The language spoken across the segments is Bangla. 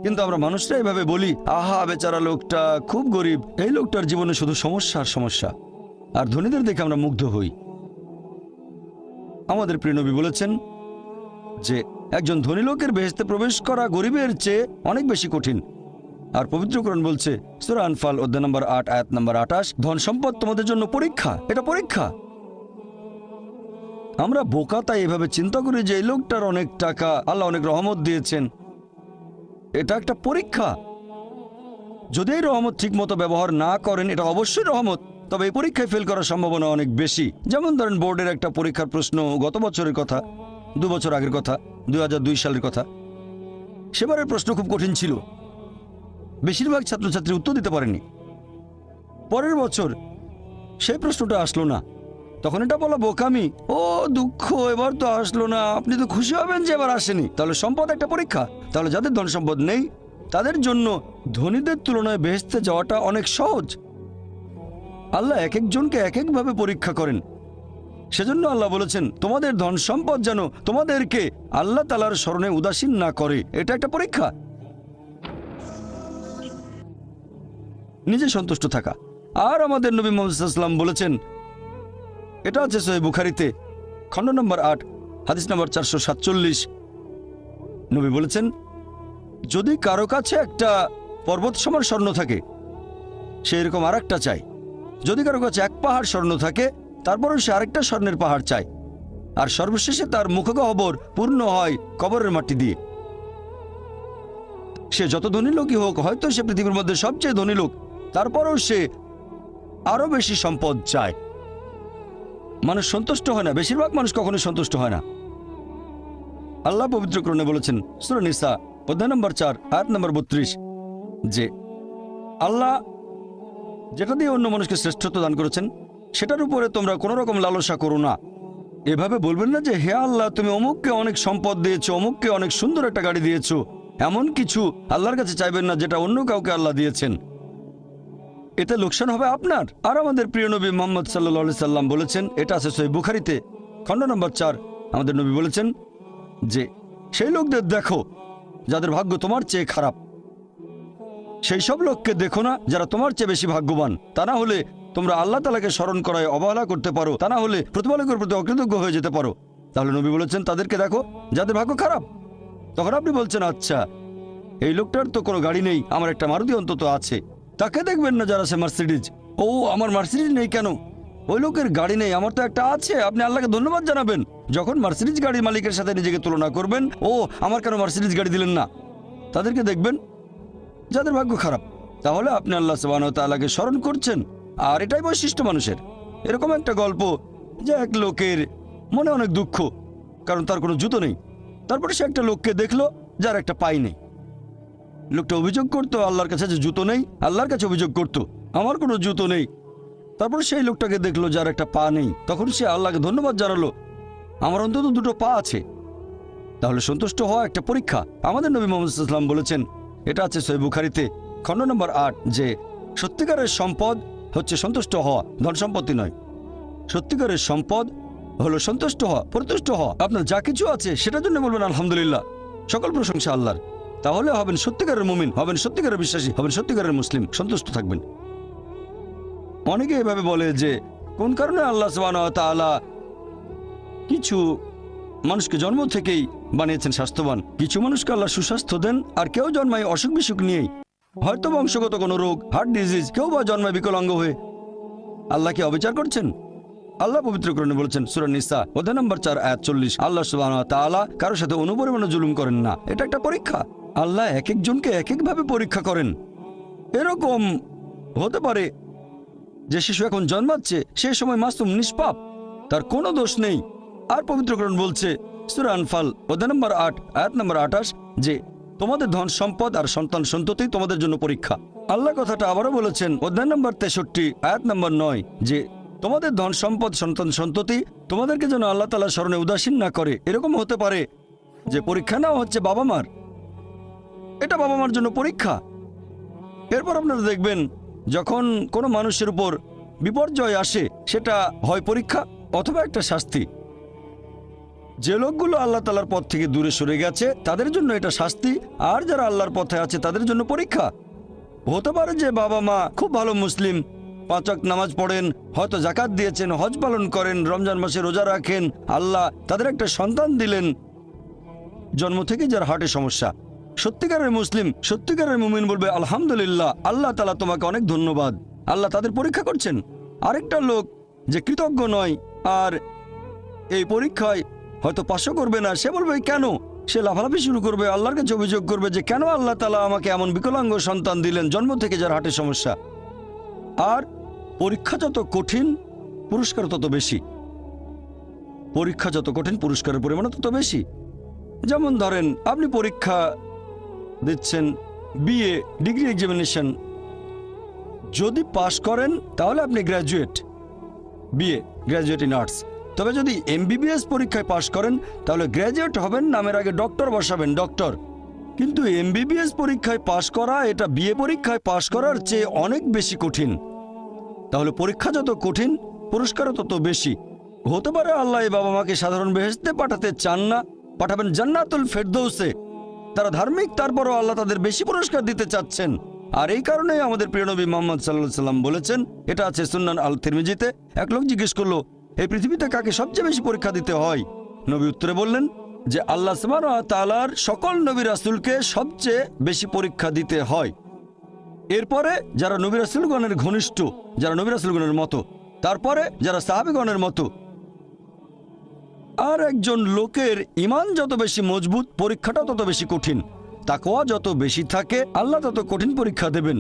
কিন্তু আমরা মানুষরা এভাবে বলি, আহা বেচারা লোকটা খুব গরিব, এই লোকটার জীবনে শুধু সমস্যা আর সমস্যা। আর ধনীদের দেখে আমরা মুগ্ধ হই। আমাদের প্রিয় নবী বলেছেন যে একজন ধনী লোকের বেহেশতে প্রবেশ করা গরিবের চেয়ে অনেক বেশি কঠিন। আর পবিত্র কোরআন বলছে সূরা আনফাল অধ্যায় নম্বর ৮ আয়াত নম্বর ২৮, ধন সম্পদ তোমাদের জন্য পরীক্ষা, এটা পরীক্ষা। আমরা বোকা তাই এভাবে চিন্তা করি যে এই লোকটার অনেক টাকা, আল্লাহ অনেক রহমত দিয়েছেন, এটা একটা পরীক্ষা। যদি এই রহমত ঠিক মতো ব্যবহার না করেন, এটা অবশ্যই রহমত, তবে এই পরীক্ষায় ফেল করার সম্ভাবনা অনেক বেশি। যেমন ধরেন বোর্ডের একটা পরীক্ষার প্রশ্ন গত বছরের কথা, ২ বছর আগের কথা, ২০০২ সালের কথা। সেবারের প্রশ্ন খুব কঠিন ছিল, বেশিরভাগ ছাত্রছাত্রী উত্তর দিতে পারেনি। পরের বছর সেই প্রশ্নটা আসলো না, তখন এটা বলা বোকামি, ও দুঃখ, এবার তো আসলো না, আপনি তো খুশি হবেন যে এবার আসেনি। তাহলে সম্পদ একটা পরীক্ষা। তাহলে যাদের ধন সম্পদ নেই তাদের জন্য ধনীদের তুলনায় বেহেশতে যাওয়াটা অনেক সহজ। আল্লাহ এক একজনকে এক একভাবে পরীক্ষা করেন। সেজন্য আল্লাহ বলেছেন তোমাদের ধন সম্পদ যেন তোমাদেরকে আল্লাহ তাআলার স্মরণে উদাসীন না করে, এটা একটা পরীক্ষা। নিজে সন্তুষ্ট থাকা। আর আমাদের নবী মুহাম্মদ সাল্লাল্লাহু আলাইহি ওয়াসাল্লাম বলেছেন, এটা আছে সহিহ বুখারীতে খণ্ড নম্বর ৮ হাদিস নম্বর ৪৪৭। নবী বলেছেন, যদি কারো কাছে একটা পর্বত সমান স্বর্ণ থাকে, সে এরকম আর একটা চায়। যদি কারো কাছে এক পাহাড় স্বর্ণ থাকে, তারপরও সে আরেকটা স্বর্ণের পাহাড় চায়। আর সর্বশেষে তার মুখগহ্বর পূর্ণ হয় কবরের মাটি দিয়ে। সে যত ধনী লোকই হোক, হয়তো সে পৃথিবীর মধ্যে সবচেয়ে ধনী লোক, তারপরও সে আরো বেশি সম্পদ চায়। মানুষ সন্তুষ্ট হয় না, বেশিরভাগ মানুষ কখনোই সন্তুষ্ট হয় না। আল্লাহ পবিত্র কোরআনে বলেছেন সূরা নিসা অধ্যায় নম্বর ৪ আয়াত নম্বর ৩২ যে আল্লাহ যেটা দিয়ে অন্য মানুষকে শ্রেষ্ঠত্ব দান করেছেন সেটার উপরে তোমরা কোনো রকম লালসা করো না। এভাবে বলবেন না যে হে আল্লাহ, তুমি অমুককে অনেক সম্পদ দিয়েছো, অমুককে অনেক সুন্দর একটা গাড়ি দিয়েছো, এমন কিছু আল্লাহর কাছে চাইবেন না যেটা অন্য কাউকে আল্লাহ দিয়েছেন। এতে লোকসান হবে আপনার। আর আমাদের প্রিয় নবী মুহাম্মদ সাল্লাল্লাহু আলাইহি সাল্লাম বলেছেন, এটা আছে সহিহ বুখারীতে খণ্ড নম্বর ৪, আমাদের নবী বলেছেন যে সেই লোকদের দেখো যাদের ভাগ্য তোমার চেয়ে খারাপ, সেই সব লোককে দেখো না যারা তোমার চেয়ে বেশি ভাগ্যবান। তা না হলে তোমরা আল্লাহ তাআলাকে স্মরণ করায় অবহেলা করতে পারো, তা না হলে প্রতিপালকের প্রতি অকৃতজ্ঞ হয়ে যেতে পারো। তাহলে নবী বলেছেন তাদেরকে দেখো যাদের ভাগ্য খারাপ। তখন আপনি বলছেন, আচ্ছা এই লোকটার তো কোনো গাড়ি নেই, আমার একটা মারুতি অন্তত আছে। তাকে দেখবেন না যারা সে মার্সিডিজ, ও আমার মার্সিডিজ নেই কেন, ওই লোকের গাড়ি নেই, আমার তো একটা আছে। আপনি আল্লাহকে ধন্যবাদ জানাবেন। যখন মার্সিডিজ গাড়ির মালিকের সাথে নিজেকে তুলনা করবেন, ও আমার কেন মার্সিডিজ গাড়ি দিলেন না। তাদেরকে দেখবেন যাদের ভাগ্য খারাপ। তাহলে আপনি আল্লাহ সুবহানাহু ওয়া তাআলাকে স্মরণ করছেন। আর এটাই বৈশিষ্ট্য মানুষের। এরকম একটা গল্প যে এক লোকের মনে অনেক দুঃখ, কারণ তার কোনো জুতো নেই। তারপরে সে একটা লোককে দেখলো যার একটা পাই নেই। লোকটা অভিযোগ করতো আল্লাহর কাছে যে জুতো নেই, আল্লাহর কাছে অভিযোগ করতো আমার কোনো জুতো নেই। তারপর সেই লোকটাকে দেখলো যার একটা পা নেই, তখন সে আল্লাহকে ধন্যবাদ জানালো, আমার অন্তত দুটো পা আছে। তাহলে সন্তুষ্ট হওয়া একটা পরীক্ষা। আমাদের নবী মুহাম্মদ সাল্লাল্লাহু আলাইহি ওয়াসাল্লাম বলেছেন, এটা আছে সহিহ বুখারীতে খণ্ড নম্বর ৮ যে সত্যিকারের সম্পদ হচ্ছে সন্তুষ্ট হওয়া, ধন সম্পত্তি নয়। সত্যিকারের সম্পদ হলো সন্তুষ্ট হওয়া, পরিতুষ্ট হওয়া। আপনার যা কিছু আছে সেটার জন্য বলবেন আলহামদুলিল্লাহ, সকল প্রশংসা আল্লাহর। তাহলে হবেন সত্যিকারের মুমিন, হবেন সত্যিকারের বিশ্বাসী, হবেন সত্যিকারের মুসলিম, সন্তুষ্ট থাকবেন। অনেকে এভাবে বলে যে কোন কারণে আল্লাহ সুবহানাহু ওয়া তাআলা কিছু মানুষকে জন্ম থেকেই বানিয়েছেন স্বাস্থ্যবান, কিছু মানুষকে আল্লাহ সুস্বাস্থ্য দেন, আর কেউ জন্মায় অসুখ বিসুখ নিয়েই, হয়তো বংশগত কোনো রোগ, হার্ট ডিজিজ, কেউ বা জন্মায় বিকলাঙ্গ হয়ে। আল্লাহ কি অবিচার করছেন? আল্লাহ পবিত্র কোরআনে বলেছেন সূরা নিসা অধ্যায় নম্বর ৪ আয়াত ৪০, আল্লাহ সুবহানাহু ওয়া তাআলা কারোর সাথে অনুপরিমাণে জুলুম করেন না। এটা একটা পরীক্ষা। আল্লাহ এক একজনকে এক একভাবে পরীক্ষা করেন। এরকম হতে পারে যে শিশু এখন জন্মাচ্ছে, সে সময় মাসুম, নিষ্পাপ, তার কোনো দোষ নেই। আর পবিত্র কোরআন বলছে সূরা আনফাল অধ্যায় নম্বর ৮ আয়াত নম্বর ২৮ যে তোমাদের ধন সম্পদ আর সন্তান সন্ততি তোমাদের জন্য পরীক্ষা। আল্লাহ কথাটা আবারও বলেছেন অধ্যায় নম্বর ৬৩ আয়াত নম্বর ৯ যে তোমাদের ধন সম্পদ সন্তান সন্ততি তোমাদেরকে যেন আল্লাহ তাআলার স্মরণে উদাসীন না করে। এরকম হতে পারে যে পরীক্ষা নেওয়া হচ্ছে বাবা মার, এটা বাবা মার জন্য পরীক্ষা। এরপর আপনারা দেখবেন যখন কোনো মানুষের উপর বিপর্যয় আসে, সেটা হয় পরীক্ষা অথবা একটা শাস্তি। যে লোকগুলো আল্লাহ তাআলার পথ থেকে দূরে সরে গেছে তাদের জন্য এটা শাস্তি, আর যারা আল্লাহর পথে আছে তাদের জন্য পরীক্ষা। হতে পারে যে বাবা মা খুব ভালো মুসলিম, 5 ওয়াক্ত নামাজ পড়েন, হয়তো জাকাত দিয়েছেন, হজ পালন করেন, রমজান মাসে রোজা রাখেন, আল্লাহ তাদের একটা সন্তান দিলেন জন্ম থেকে যার হার্টের সমস্যা। সত্যিকারের মুসলিম, সত্যিকারের মুমিন বলবে আলহামদুলিল্লাহ, আল্লাহ তাআলা তোমাকে অনেক ধন্যবাদ, আল্লাহ তাদের পরীক্ষা করছেন। আরেকটা লোক যে কৃতজ্ঞ নয় আর এই পরীক্ষায় হয়তো পাশও করবে না, সে বলবে কেন, সে লাফালাফি শুরু করবে, আল্লাহর কাছে অভিযোগ করবে যে কেন আল্লাহ তাআলা আমাকে এমন বিকলাঙ্গ সন্তান দিলেন জন্ম থেকে যার হার্টের সমস্যা। আর পরীক্ষা যত কঠিন পুরস্কার তত বেশি, পরীক্ষা যত কঠিন পুরস্কারের পরিমাণ তত বেশি। যেমন ধরেন আপনি পরীক্ষা দিচ্ছেন বিএ ডিগ্রি এক্সামিনেশন, যদি পাশ করেন তাহলে আপনি graduate, BA graduate in arts. তবে যদি এমবিবিএস পরীক্ষায় পাশ করেন তাহলে গ্র্যাজুয়েট হবেন, নামের আগে ডক্টর বসাবেন, ডক্টর। কিন্তু এমবিবিএস পরীক্ষায় পাশ করা এটা বিএ পরীক্ষায় পাশ করার চেয়ে অনেক বেশি কঠিন। তাহলে পরীক্ষা যত কঠিন পুরস্কারও তত বেশি। হতে পারে আল্লাহ এই বাবা মাকে সাধারণ বেহেশতে পাঠাতে চান না, পাঠাবেন জান্নাতুল ফেরদৌসে। তারা ধার্মিক, তারপরও আল্লাহ তাদের বেশি পুরস্কার দিতে চাচ্ছেন। আর এই কারণেই আমাদের প্রিয় নবী মুহাম্মদ সাল্লাল্লাহু আলাইহি সাল্লাম বলেছেন, এটা আছে সুন্নান আল তিরমিজিতে, এক লোক জিজ্ঞেস করলো এই পৃথিবীতে কাকে সবচেয়ে বেশি পরীক্ষা দিতে হয়? নবী উত্তরে বললেন যে আল্লাহ সুবহানাহু ওয়া তাআলার সকল নবী রাসূলকে সবচেয়ে বেশি পরীক্ষা দিতে হয়। এরপরে যারা নবী রাসূলগণের ঘনিষ্ঠ, যারা নবী রাসূলগণের মতো, তারপরে যারা সাহাবীগণের মতো। আর একজন লোকের ঈমান যত বেশি মজবুত পরীক্ষাটা তত বেশি কঠিন। তাকওয়া যত বেশি থাকে আল্লাহ তত কঠিন পরীক্ষা দেবেন।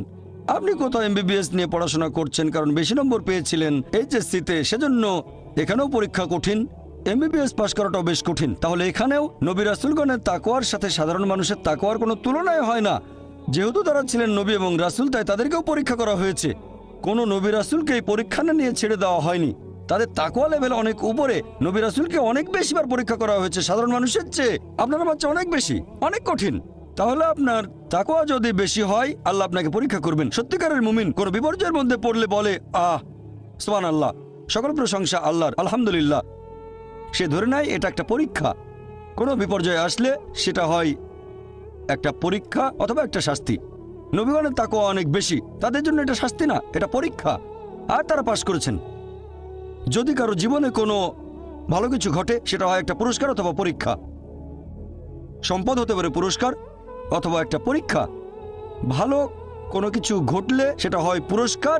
আপনি কোথাও এমবিবিএস নিয়ে পড়াশোনা করছেন কারণ বেশি নম্বর পেয়েছিলেন এইচএসসিতে, সেজন্য এখানেও পরীক্ষা কঠিন। এমবিবিএস পাশ করাটাও বেশ কঠিন। তাহলে এখানেও নবী রাসূলগণের তাকওয়ার সাথে সাধারণ মানুষের তাকওয়ার কোনো তুলনায় হয় না। যেহেতু তারা ছিলেন নবী এবং রাসূল, তাই তাদেরকেও পরীক্ষা করা হয়েছে। কোনো নবী রাসূলকে এই পরীক্ষা না নিয়ে ছেড়ে দেওয়া হয়নি। তাদের তাকওয়া লেভেল অনেক উপরে। নবী রাসূলকে অনেক বেশিবার পরীক্ষা করা হয়েছে সাধারণ মানুষের চেয়ে। আপনার বাচ্চা অনেক বেশি, অনেক কঠিন। তাহলে আপনার তাকওয়া যদি বেশি হয় আল্লাহ আপনাকে পরীক্ষা করবেন। সত্যিকারের মুমিন কোনো বিপর্যয়ের মধ্যে পড়লে বলে সুবহানাল্লাহ, সকল প্রশংসা আল্লাহর, আলহামদুলিল্লাহ। সে ধরে নেয় এটা একটা পরীক্ষা। কোনো বিপর্যয় আসলে সেটা হয় একটা পরীক্ষা অথবা একটা শাস্তি। নবীগণের তাকওয়া অনেক বেশি, তাদের জন্য এটা শাস্তি না, এটা পরীক্ষা। আর তারা পাশ করেছেন। যদি কারো জীবনে কোনো ভালো কিছু ঘটে সেটা হয় একটা পুরস্কার অথবা পরীক্ষা। সম্পদ হতে পারে পুরস্কার অথবা একটা পরীক্ষা। ভালো কোনো কিছু ঘটলে সেটা হয় পুরস্কার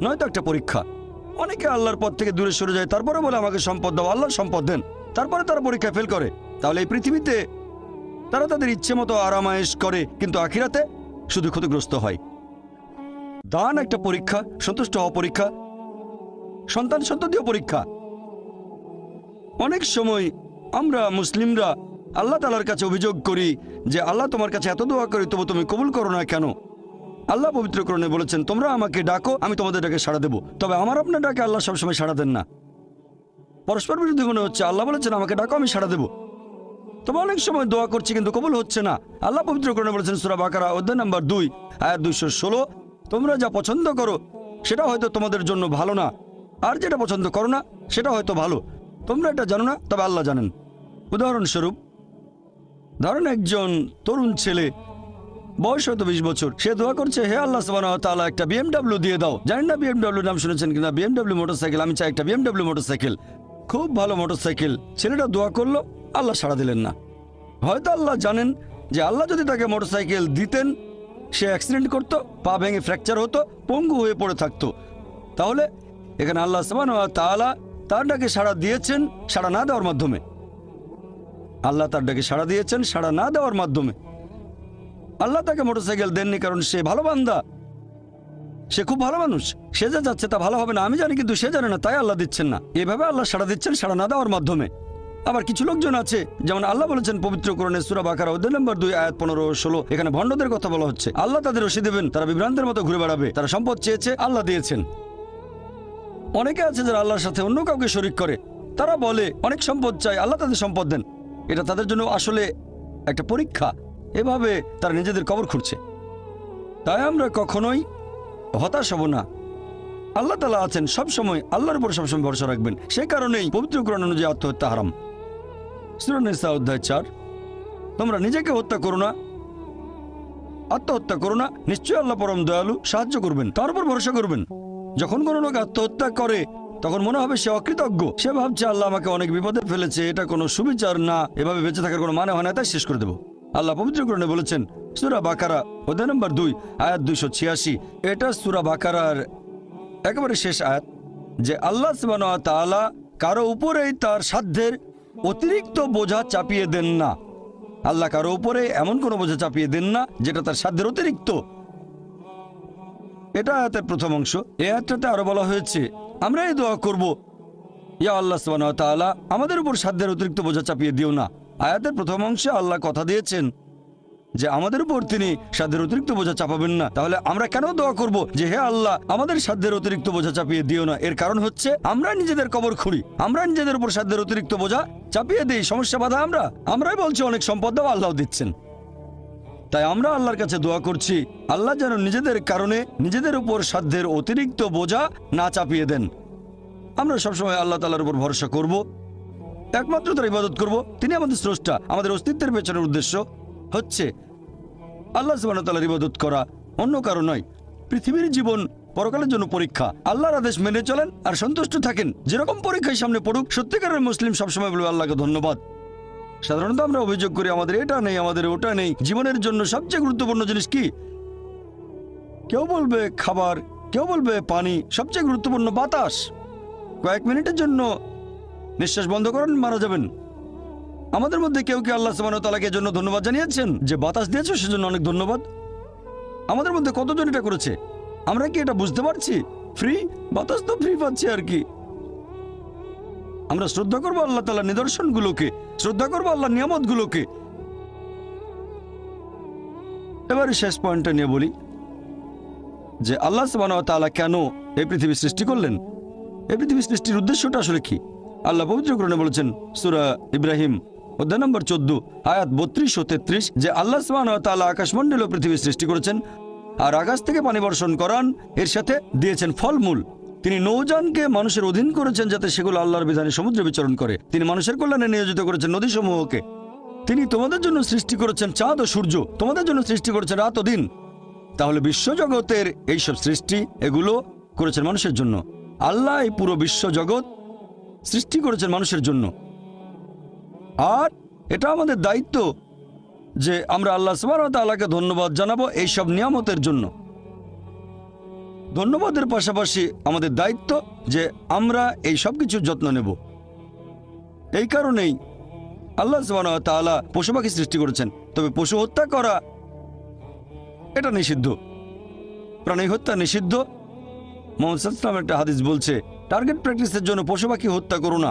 নয়তো একটা পরীক্ষা। অনেকে আল্লাহর পথ থেকে দূরে সরে যায়, তারপরে বলে আমাকে সম্পদ দাও, আল্লাহর সম্পদ দেন, তারপরে তারা পরীক্ষা ফেল করে। তাহলে এই পৃথিবীতে তারা তাদের ইচ্ছে মতো আরামায়েশ করে, কিন্তু আখিরাতে শুধু ক্ষতিগ্রস্ত হয়। দান একটা পরীক্ষা, সন্তুষ্ট হওয়া পরীক্ষা, সন্তান সন্ততিও পরীক্ষা। অনেক সময় আমরা মুসলিমরা আল্লাহ তাআলার কাছে অভিযোগ করি যে আল্লাহ তোমার কাছে এত দোয়া করি তবু তুমি কবুল করো না কেন? আল্লাহ পবিত্র কোরআনে বলেছেন, তোমরা আমাকে ডাকো আমি তোমাদের ডাকে সাড়া দেব। তবে আমার আপনার ডাকে আল্লাহ সবসময় সাড়া দেন না। পরস্পর বিরোধী মনে হচ্ছে। আল্লাহ বলেছেন আমাকে ডাকো আমি সাড়া দেব, তবে অনেক সময় দোয়া করছি কিন্তু কবুল হচ্ছে না। আল্লাহ পবিত্র কোরআনে বলেছেন সূরা বাকারা অধ্যায় নম্বর 2 আয়াত 216, তোমরা যা পছন্দ করো সেটা হয়তো তোমাদের জন্য ভালো না, আর যেটা পছন্দ করো না সেটা হয়তো ভালো। তোমরা এটা জানো না, তবে আল্লাহ জানেন। উদাহরণস্বরূপ ধরেন একজন তরুণ ছেলে, বয়স হয়তো 20 বছর, সে দোয়া করছে হে আল্লাহ সুবহানাহু ওয়া তাআলা একটা বিএমডব্লিউ দিয়ে দাও। জানেন না বিএমডব্লিউ নাম শুনেছেন কিনা? বিএমডব্লিউ মোটরসাইকেল, আমি চাই একটা বিএমডব্লিউ মোটরসাইকেল, খুব ভালো মোটরসাইকেল। ছেলেটা দোয়া করলো, আল্লাহ সাড়া দিলেন না। হয়তো আল্লাহ জানেন যে আল্লাহ যদি তাকে মোটরসাইকেল দিতেন সে অ্যাক্সিডেন্ট করতো, পা ভেঙে ফ্র্যাকচার হতো, পঙ্গু হয়ে পড়ে থাকতো। তাহলে এখানে আল্লাহ সুবহানাহু ওয়া তাআলা তার ডাকে সাড়া দিয়েছেন সাড়া না দেওয়ার মাধ্যমে। আল্লাহ তার ডাকে সাড়া দিয়েছেন সাড়া না দেওয়ার মাধ্যমে। আল্লাহ তাকে মোটরসাইকেল দেননি কারণ সে ভালো বান্দা, সে খুব ভালো মানুষ, সে যা যাচ্ছে তা ভালো হবে না আমি জানি, কিন্তু সে জানে না তাই আল্লাহ দিচ্ছেন না। এভাবে আল্লাহ সাড়া দিচ্ছেন সাড়া না দেওয়ার মাধ্যমে। আবার কিছু লোকজন আছে, যেমন আল্লাহ বলেছেন পবিত্র কোরআনে সূরা বাকারা অধ্যায় নম্বর 2 আয়াত 15-16, এখানে ভণ্ডদের কথা বলা হচ্ছে। আল্লাহ তাদের রশি দেবেন, তারা বিভ্রান্তের মতো ঘুরে বেড়াবে। তারা সম্পদ চেয়েছে, আল্লাহ দিয়েছেন। অনেকে আছে যারা আল্লাহর সাথে অন্য কাউকে শরীক করে, তারা বলে অনেক সম্পদ চাই, আল্লাহ তাদের সম্পদ দেন। এটা তাদের জন্য আসলে একটা পরীক্ষা। এভাবে তারা নিজেদের কবর খুঁড়ছে। তাই আমরা কখনোই হতাশ হব না। আল্লাহ তাআলা আছেন সব সময়, আল্লাহর উপর সবসময় ভরসা রাখবেন। সেই কারণেই পবিত্র কোরআন অনুযায়ী আত্মহত্যা হারাম। সূরা নিসা অধ্যায় 4, তোমরা নিজেকে হত্যা করো না, আত্মহত্যা করো না, নিশ্চয়ই আল্লাহ পরম দয়ালু, সাহায্য করবেন, তার উপর ভরসা করবেন। যখন কোনো লোক আত্মহত্যা করে তখন মনে হবে সে অকৃতজ্ঞ, সে ভাবছে আল্লাহ আমাকে অনেক বিপদে ফেলেছে, এটা কোনো সুবিচার না, এভাবে বেঁচে থাকার কোনো মানে হয় না, তাই শেষ করে দেবো। আল্লাহ পবিত্র কোরআনে বলেছেন সূরা বাকারা অধ্যায় নম্বর 2 আয়াত 286, এটা সূরা বাকারার একেবারে শেষ আয়াত, যে আল্লাহ সুবহানাহু ওয়া তাআলা কারো উপরেই তার সাধ্যের অতিরিক্ত বোঝা চাপিয়ে দেন না। আল্লাহ কারো উপরে এমন কোনো বোঝা চাপিয়ে দেন না যেটা তার সাধ্যের অতিরিক্ত। এটা আয়াতের প্রথম অংশ। এই আয়াতটাতে আরো বলা হয়েছে আমরা এই দোয়া করব, ইয়া আল্লাহ সুবহানাহু ওয়া তাআলা আমাদের উপর সাধ্যের অতিরিক্ত বোঝা চাপিয়ে দিও না। আয়াতের প্রথম অংশে আল্লাহ কথা দিয়েছেন যে আমাদের উপর তিনি সাধ্যের অতিরিক্ত বোঝা চাপাবেন না। তাহলে আমরা কেন দোয়া করব যে হে আল্লাহ আমাদের সাধ্যের অতিরিক্ত বোঝা চাপিয়ে দিও না? এর কারণ হচ্ছে আমরা নিজেদের কবর খুঁড়ি, আমরা নিজেদের উপর সাধ্যের অতিরিক্ত বোঝা চাপিয়ে দিই, সমস্যা বাধা আমরাই বলছি অনেক সম্পদ দাও, আল্লাহ দিচ্ছেন। তাই আমরা আল্লাহর কাছে দোয়া করছি আল্লাহ যেন নিজেদের কারণে নিজেদের উপর সাধ্যের অতিরিক্ত বোঝা না চাপিয়ে দেন। আমরা সবসময় আল্লাহ তাআলার উপর ভরসা করব, একমাত্র তার ইবাদত করব, তিনি আমাদের স্রষ্টা। আমাদের অস্তিত্বের পেছনের উদ্দেশ্য হচ্ছে আল্লাহ সুবহানাহু ওয়া তাআলার ইবাদত করা, অন্য কারো নয়। পৃথিবীর জীবন পরকালের জন্য পরীক্ষা, আল্লাহর আদেশ মেনে চলেন আর সন্তুষ্ট থাকেন। যেরকম পরীক্ষায় সামনে পড়ুক, সত্যিকারের মুসলিম সবসময় বলবে আল্লাহকে ধন্যবাদ। সাধারণত আমরা অভিযোগ করি আমাদের এটা নেই, আমাদের ওটা নেই। জীবনের জন্য সবচেয়ে গুরুত্বপূর্ণ জিনিস কি? কেউ বলবে খাবার, কেউ বলবে পানি, সবচেয়ে গুরুত্বপূর্ণ বাতাস। কয়েক মিনিটের জন্য নিঃশ্বাস বন্ধ করেন, মারা যাবেন। আমাদের মধ্যে কেউ কি আল্লাহ সুবহানাহু ওয়া তাআলাকে জন্য ধন্যবাদ জানিয়েছেন যে বাতাস দিয়েছো সেজন্য অনেক ধন্যবাদ? আমাদের মধ্যে কতজন এটা করেছে? আমরা কি এটা বুঝতে পারছি? ফ্রি বাতাস তো ফ্রি পাচ্ছি আর কি। আমরা শ্রদ্ধা করবো আল্লাহ তাআলার নিদর্শনগুলোকে, শ্রদ্ধা করবো আল্লাহর নিয়ামতগুলোকে। এবারে শেষ পয়েন্টটা নিয়ে বলি যে আল্লাহ সুবহানাহু ওয়া তাআলা কেন এই পৃথিবী সৃষ্টি করলেন, এই পৃথিবী সৃষ্টির উদ্দেশ্যটা আসলে কি? আল্লাহ পবিত্র কোরআনে বলেছেন সূরা ইব্রাহিম অধ্যায় নম্বর 14 আয়াত 32 ও 33 যে আল্লাহ সুবহানাহু ওয়া তাআলা আকাশমণ্ডল ও পৃথিবী সৃষ্টি করেছেন আর আকাশ থেকে পানি বর্ষণ করান, এর সাথে দিয়েছেন ফলমূল। তিনি নৌযানকে মানুষের অধীন করেছেন যাতে সেগুলো আল্লাহর বিধানে সমুদ্রে বিচরণ করে। তিনি মানুষের কল্যাণে নিয়োজিত করেছেন নদীসমূহকে। তিনি তোমাদের জন্য সৃষ্টি করেছেন চাঁদ ও সূর্য, তোমাদের জন্য সৃষ্টি করেছেন রাত ও দিন। তাহলে বিশ্বজগতের এইসব সৃষ্টি এগুলো করেছেন মানুষের জন্য। আল্লাহ এই পুরো বিশ্বজগৎ সৃষ্টি করেছেন মানুষের জন্য। আর এটা আমাদের দায়িত্ব যে আমরা আল্লাহ সুবহানাহু ওয়া তাআলাকে ধন্যবাদ জানাবো এইসব নিয়ামতের জন্য। ধন্যবাদের পাশাপাশি আমাদের দায়িত্ব যে আমরা এই সব কিছুর যত্ন নেব। এই কারণেই আল্লাহ সুবহানাহু ওয়া তাআলা পশু পাখি সৃষ্টি করেছেন। তবে পশু হত্যা করা এটা নিষিদ্ধ, প্রাণী হত্যা নিষিদ্ধ। মুহাম্মদ সাল্লাল্লাহু আলাইহি ওয়াসাল্লাম একটা হাদিস বলছে টার্গেট প্র্যাকটিসের জন্য পশু পাখি হত্যা করো না।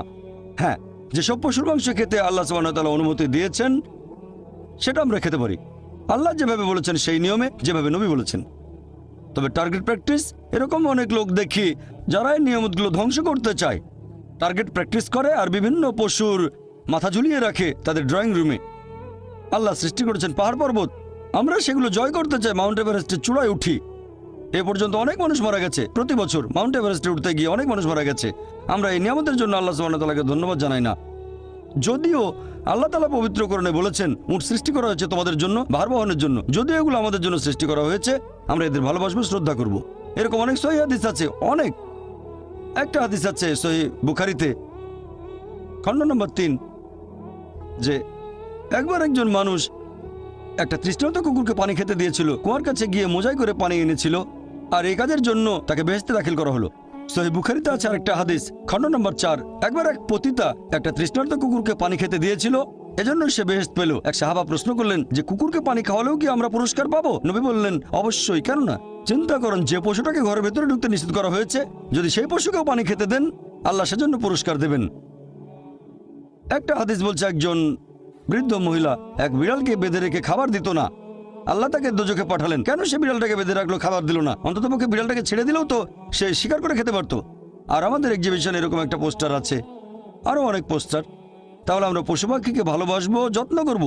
হ্যাঁ, যেসব পশুর মাংস খেতে আল্লাহ সুবহানাহু ওয়া তাআলা অনুমতি দিয়েছেন সেটা আমরা খেতে পারি, আল্লাহ যেভাবে বলেছেন সেই নিয়মে, যেভাবে নবী বলেছেন। তবে টার্গেট প্র্যাকটিস, এরকম অনেক লোক দেখি যারা এই নিয়মগুলো ধ্বংস করতে চায়, টার্গেট প্র্যাকটিস করে আর বিভিন্ন পশুর মাথা ঝুলিয়ে রাখে তাদের ড্রয়িং রুমে। আল্লাহ সৃষ্টি করেছেন পাহাড় পর্বত, আমরা সেগুলো জয় করতে চাই, মাউন্ট এভারেস্টের চূড়ায় উঠি। এ পর্যন্ত অনেক মানুষ মারা গেছে, প্রতি বছর মাউন্ট এভারেস্টে উঠতে গিয়ে অনেক মানুষ মারা গেছে। আমরা এই নিয়ামতের জন্য আল্লাহ সুবহানাহু ওয়া তাআলাকে ধন্যবাদ জানাই না। যদিও আল্লাহ তাআলা পবিত্র কোরআনে বলেছেন উট সৃষ্টি করা হয়েছে তোমাদের জন্য, ভার বহনের জন্য। যদিও এগুলো আমাদের জন্য সৃষ্টি করা হয়েছে, আমরা এদের ভালোবাসবো, শ্রদ্ধা করব। এরকম অনেক সহিহ হাদিস আছে, অনেক। একটা হাদিস আছে সহিহ বুখারীতে খণ্ড নম্বর 3 যে একবার একজন মানুষ একটা তৃষ্ণার্ত কুকুরকে পানি খেতে দিয়েছিল, কুয়ার কাছে গিয়ে মোজাই করে পানি এনেছিল, আর এই কাজের জন্য তাকে বেহেশতে দাখিল করা হলো। সহিহ বুখারীতে আছে আরেকটা হাদিস খণ্ড নম্বর 4 একবার এক পতিতা একটা তৃষ্ণার্ত কুকুরকে পানি খেতে দিয়েছিল, এজন্য সে বেহেশত পেল। এক সাহাবা প্রশ্ন করলেন যে কুকুরকে পানি খাওয়ালেও কি আমরা পুরস্কার পাবো? নবী বললেন অবশ্যই, কেন না। চিন্তা করেন যে পশুটাকে ঘরের ভেতরে ঢুকতে নিষেধ করা হয়েছে, যদি সেই পশুকেও পানি খেতে দেন আল্লাহ সেজন্য পুরস্কার দেবেন। একটা হাদিস বলছে একজন বৃদ্ধ মহিলা এক বিড়ালকে বেঁধে রেখে খাবার দিত না, আল্লাহ তাকে দোজখে পাঠালেন। কেন সে বিড়ালটাকে বেঁধে রাখলো, খাবার দিল না? অন্ততপক্ষে বিড়ালটাকে ছেড়ে দিলেও তো সে শিকার করে খেতে পারতো। আর আমাদের এক্সিবিশনে এরকম একটা পোস্টার আছে, আরো অনেক পোস্টার। তাহলে আমরা পশু পাখিকে ভালোবাসবো, যত্ন করব।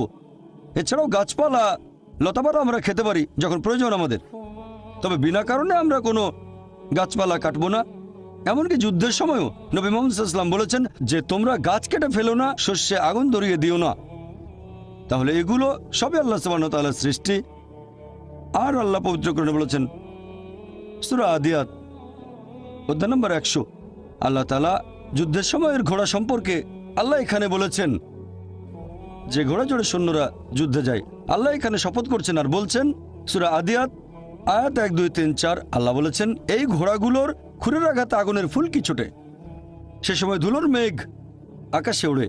এছাড়াও গাছপালা লতাপাতা আমরা খেতে পারি যখন প্রয়োজন আমাদের, তবে বিনা কারণে আমরা কোনো গাছপালা কাটবো না, এমনকি যুদ্ধের সময়ও নবী মুহাম্মদ সাল্লাল্লাহু আলাইহি ওয়াসাল্লাম বলেছেন যে তোমরা গাছ কেটে ফেলো না, শস্যে আগুন ধরিয়ে দিও না। তাহলে এগুলো সবই আল্লাহ সুবহানাহু ওয়া তাআলার সৃষ্টি। আর আল্লাহ পবিত্র কোরআনে বলেছেন সূরা আদিয়াত অধ্যায় নম্বর 100, আল্লাহ তাআলা যুদ্ধের সময়ের ঘোড়া সম্পর্কে আল্লাহ এখানে বলেছেন যে ঘোড়া জোড়ে সৈন্যরা যুদ্ধে যায়। আল্লাহ এখানে শপথ করছেন আর বলছেন সূরা আদিয়াত আয়াত 1, 2, 3, 4 আল্লাহ বলেছেন এই ঘোড়াগুলোর খুরের আঘাতে আগুনের ফুলকি ছোটে, সে সময় ধুলোর মেঘ আকাশে ওড়ে,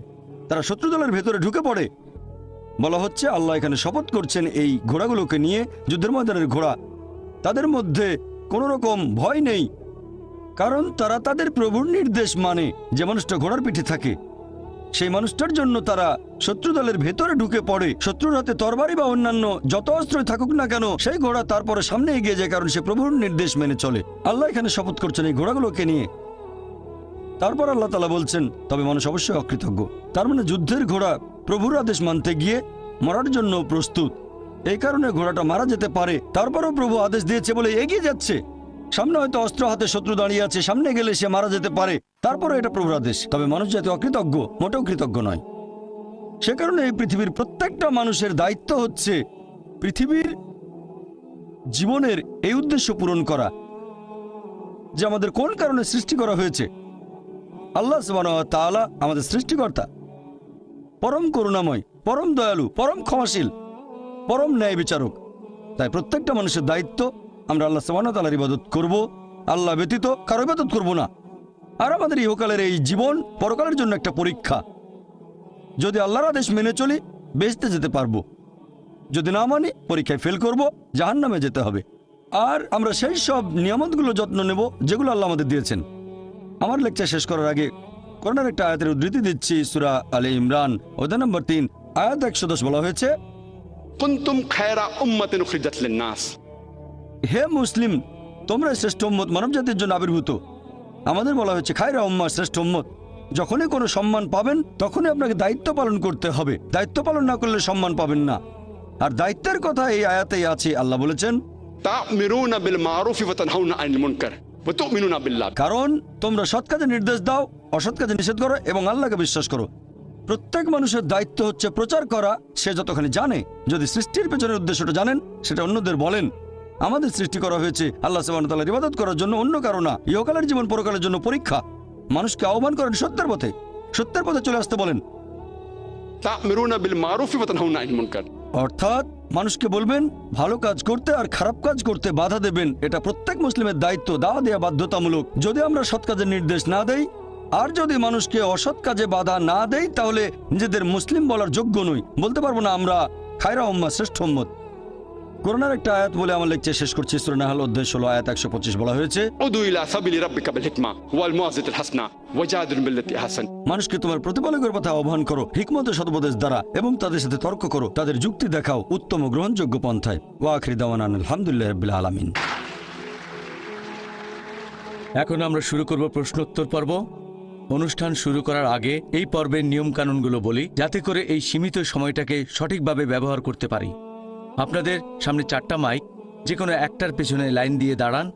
তারা শত্রু দলের ভেতরে ঢুকে পড়ে। বলা হচ্ছে আল্লাহ এখানে শপথ করছেন এই ঘোড়াগুলোকে নিয়ে, যুদ্ধের ময়দানের ঘোড়া, তাদের মধ্যে কোনো রকম ভয় নেই, কারণ তারা তাদের প্রভুর নির্দেশ মানে। যে মানুষটা ঘোড়ার পিঠে থাকে সেই মানুষটার জন্য তারা শত্রু দলের ভেতরে ঢুকে পড়ে। শত্রুর হাতে তরবারি বা অন্যান্য যত অস্ত্রই থাকুক না কেন, সেই ঘোড়া তারপরে সামনে এগিয়ে যায়, কারণ সে প্রভুর নির্দেশ মেনে চলে। আল্লাহ এখানে শপথ করছেন এই ঘোড়াগুলোকে নিয়ে। তারপর আল্লাহ তাআলা বলছেন তবে মানুষ অবশ্যই অকৃতজ্ঞ। তার মানে যুদ্ধের ঘোড়া প্রভুর আদেশ মানতে গিয়ে মরার জন্য প্রস্তুত। এই কারণে ঘোড়াটা মারা যেতে পারে, তারপরও প্রভু আদেশ দিয়েছে বলে এগিয়ে যাচ্ছে। সামনে হয়তো অস্ত্র হাতে শত্রু দাঁড়িয়ে আছে, সামনে গেলে সে মারা যেতে পারে, তারপরও এটা প্রভুর আদেশ। তবে মানুষ জাতি অকৃতজ্ঞ, মোটেও কৃতজ্ঞ নয়। সে কারণে এই পৃথিবীর প্রত্যেকটা মানুষের দায়িত্ব হচ্ছে পৃথিবীর জীবনের এই উদ্দেশ্য পূরণ করা যে আমাদের কোন কারণে সৃষ্টি করা হয়েছে। আল্লাহ সুবহানাহু ওয়া তাআলা আমাদের সৃষ্টিকর্তা, পরম করুণাময়, পরম দয়ালু, পরম ক্ষমাশীল, পরম ন্যায় বিচারক। তাই প্রত্যেকটা মানুষের দায়িত্ব আমরা আল্লাহ সুবহানাহু ওয়া তাআলার ইবাদত করব, আল্লাহ ব্যতীত কারো ইবাদত করব না। আর আমাদের ইহকালের এই জীবন পরকালের জন্য একটা পরীক্ষা। যদি আল্লাহর আদেশ মেনে চলি বেহেশতে যেতে পারবো, যদি না মানি পরীক্ষায় ফেল করব, জাহান্নামে যেতে হবে। আর আমরা সেই সব নিয়ামতগুলো যত্ন নেব যেগুলো আল্লাহ আমাদের দিয়েছেন। আমার লেকচার শেষ করার আগে কোরআনের একটা আয়াতের উদ্ধৃতি দিচ্ছি। সূরা আলে ইমরান অধ্যায় নম্বর 3 আয়াত 110 বলা হয়েছে, কুনতুম খায়রা উম্মাতিন উখরিজাত লিন-নাস, হে মুসলিম তোমরা শ্রেষ্ঠ উম্মত, মানব জাতির জন্য আবির্ভূত। আমাদের বলা হয়েছে খায়রা উম্মাহ, শ্রেষ্ঠ উম্মত। যখনই কোনো সম্মান পাবেন তখনই আপনাকে দায়িত্ব পালন করতে হবে, দায়িত্ব পালন না করলে সম্মান পাবেন না। আর দায়িত্বের কথা এই আয়াতেই আছে। আল্লাহ বলেছেন তা'মিরুনা বিল মারুফি ওয়া তানহাউনা আনিল মুনকার ওয়া তু'মিনুনা বিল্লাহ, কারণ তোমরা সৎ কাজে নির্দেশ দাও, অসৎ কাজে নিষেধ করো এবং আল্লাহকে বিশ্বাস করো। প্রত্যেক মানুষের দায়িত্ব হচ্ছে প্রচার করা, সে যতখানি জানে। যদি সৃষ্টির পেছনের উদ্দেশ্যটা জানেন সেটা অন্যদের বলেন। আমাদের সৃষ্টি করা হয়েছে আল্লাহ সুবহানাহু ওয়া তাআলার ইবাদত করার জন্য, অন্য কারো না। ইহকালের জীবন পরকালের জন্য পরীক্ষা। মানুষকে আহ্বান করেন সত্যের পথে, সত্যের পথে চলে আসতে বলেন। তা'মিরুনা বিল মারুফি ওয়া তানহাউনা আনিল মুনকার, অর্থাৎ মানুষকে বলবেন ভালো কাজ করতে আর খারাপ কাজ করতে বাধা দেবেন। এটা প্রত্যেক মুসলিমের দায়িত্ব, দাওয়া দেয়া বাধ্যতামূলক। যদি আমরা সৎ কাজের নির্দেশ না দেই আর যদি মানুষকে অসৎ কাজে বাধা না দেই তাহলে নিজেদের মুসলিম বলার যোগ্য নই, বলতে পারবো না আমরা খায়রা উম্মাহ, শ্রেষ্ঠ উম্মত। কোরআনের একটা আয়াত বলে আমার লেকচার শেষ করছি। সূরা নাহল অধ্যায় 16 আয়াত 125 বলা হয়েছে, উদু ইলা সাবিলি রাব্বিকা বিল হিকমা ওয়াল মুআযিজাতিল হাসানা ওয়াজাদিল বিল্লাতি আহসান, মানুষকে তোমার প্রতিপালকের কথা আহ্বান করো হিকমত ও সদুপদেশ দ্বারা এবং তাদের সাথে তর্ক করো, তাদের যুক্তি দেখাও উত্তম ও গ্রহণযোগ্য পন্থায়। ওয়া আখিরি দাওয়ানা আলহামদুলিল্লাহি রাব্বিল আলামিন। এখন আমরা শুরু করব প্রশ্নোত্তর পর্ব। অনুষ্ঠান শুরু করার আগে এই পর্বের নিয়মকানুনগুলো বলি, যাতে করে এই সীমিত সময়টাকে সঠিকভাবে ব্যবহার করতে পারি। আপনাদের সামনে 4টা মাইক, যে কোনো একটার পেছনে লাইন দিয়ে দাঁড়ান।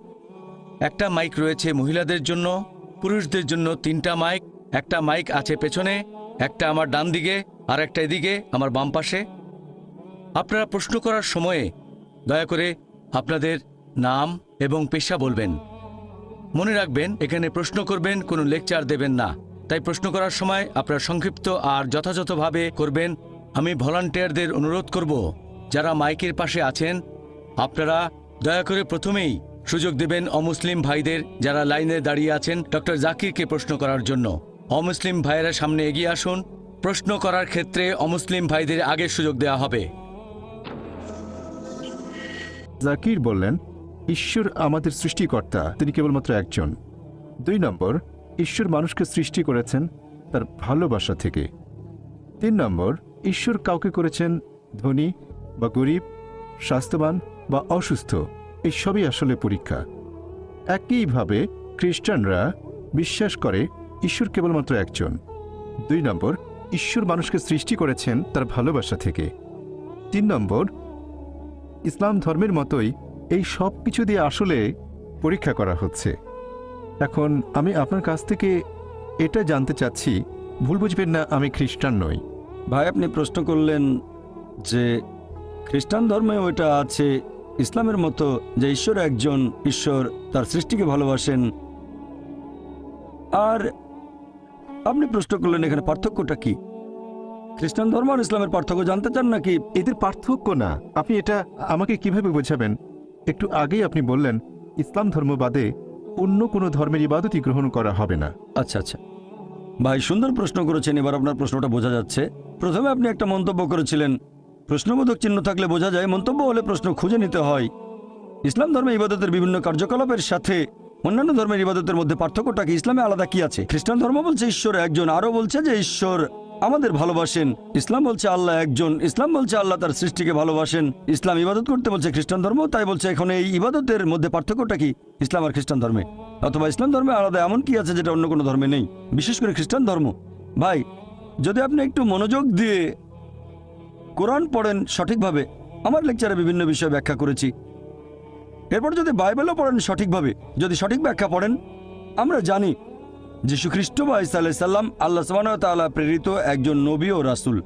একটা মাইক রয়েছে মহিলাদের জন্য, পুরুষদের জন্য 3টা মাইক। একটা মাইক আছে পেছনে, একটা আমার ডান দিকে আর একটা এদিকে আমার বাম পাশে। আপনারা প্রশ্ন করার সময়ে দয়া করে আপনাদের নাম এবং পেশা বলবেন। মনে রাখবেন, এখানে প্রশ্ন করবেন, কোনো লেকচার দেবেন না। তাই প্রশ্ন করার সময় আপনারা সংক্ষিপ্ত আর যথাযথভাবে করবেন। আমি ভলান্টিয়ারদের অনুরোধ করব, যারা মাইকের পাশে আছেন আপনারা দয়া করে প্রথমেই সুযোগ দেবেন অমুসলিম ভাইদের, যারা লাইনে দাঁড়িয়ে আছেন ডক্টর জাকিরকে প্রশ্ন করার জন্য। অমুসলিম ভাইয়েরা সামনে এগিয়ে আসুন। প্রশ্ন করার ক্ষেত্রে অমুসলিম ভাইদের আগে সুযোগ দেওয়া হবে। জাকির বললেন, ঈশ্বর আমাদের সৃষ্টিকর্তা, তিনি কেবলমাত্র একজন। 2 নম্বর, ঈশ্বর মানুষকে সৃষ্টি করেছেন তার ভালোবাসা থেকে। 3 নম্বর, ঈশ্বর কাউকে করেছেন ধনী বা গরিব, স্বাস্থ্যবান বা অসুস্থ, এই সবই আসলে পরীক্ষা। একইভাবে খ্রিস্টানরা বিশ্বাস করে ঈশ্বর কেবলমাত্র একজন। 2 নম্বর, ঈশ্বর মানুষকে সৃষ্টি করেছেন তার ভালোবাসা থেকে। 3 নম্বর, ইসলাম ধর্মের মতোই এই সব কিছু দিয়ে আসলে পরীক্ষা করা হচ্ছে। এখন আমি আপনার কাছ থেকে এটা জানতে চাচ্ছি, ভুল বুঝবেন না, আমি খ্রিস্টান নই। ভাই আপনি প্রশ্ন করলেন যে খ্রিস্টান ধর্মে ওইটা আছে ইসলামের মতো যে ঈশ্বর একজন, ঈশ্বর তার সৃষ্টিকে ভালোবাসেন, আর আপনি প্রশ্ন করলেন এখানে পার্থক্যটা কি? খ্রিস্টান ধর্ম আর ইসলামের পার্থক্য জানতে চান নাকি? এদের পার্থক্য না, আপনি এটা আমাকে কিভাবে বোঝাবেন? একটু আগেই আপনি বললেন ইসলাম ধর্ম বাদে অন্য কোনো ধর্মের ইবাদতই গ্রহণ করা হবে না। আচ্ছা আচ্ছা ভাই, সুন্দর প্রশ্ন করেছেন। এবার আপনার প্রশ্নটা বোঝা যাচ্ছে। প্রথমে আপনি একটা মন্তব্য করেছিলেন, প্রশ্নবোধক চিহ্ন থাকলে বোঝা যায়, মন্তব্য হলে প্রশ্ন খুঁজে নিতে হয়। ইসলাম ধর্মে ইবাদতের বিভিন্ন কার্যকলাপের সাথে অন্যান্য ধর্মের ইবাদতের মধ্যে পার্থক্যটা কি, ইসলামে আলাদা কি আছে? খ্রিস্টান ধর্ম বলছে ঈশ্বর একজন, আরও বলছে যে ঈশ্বর আমাদের ভালোবাসেন। ইসলাম বলছে আল্লাহ একজন, ইসলাম বলছে আল্লাহ তার সৃষ্টিকে ভালোবাসেন। ইসলাম ইবাদত করতে বলছে খ্রিস্টান ধর্ম, তাই বলছে এখন এই ইবাদতের মধ্যে পার্থক্যটা কি ইসলাম আর খ্রিস্টান ধর্মে, অথবা ইসলাম ধর্মে আলাদা এমন কি আছে যেটা অন্য কোনো ধর্মে নেই, বিশেষ করে খ্রিস্টান ধর্ম? ভাই যদি আপনি একটু মনোযোগ দিয়ে কোরআন পড়েন সঠিকভাবে, আমার লেকচারে বিভিন্ন বিষয় ব্যাখ্যা করেছি, এরপর যদি বাইবেলও পড়েন সঠিকভাবে, যদি সঠিক ব্যাখ্যা পড়েন, আমরা জানি যীশু খ্রিস্ট বা ঈসা আলাইহিস সালাম আল্লাহ সুবহানাহু ওয়া তাআলা প্রেরিত একজন নবী ও রাসূল।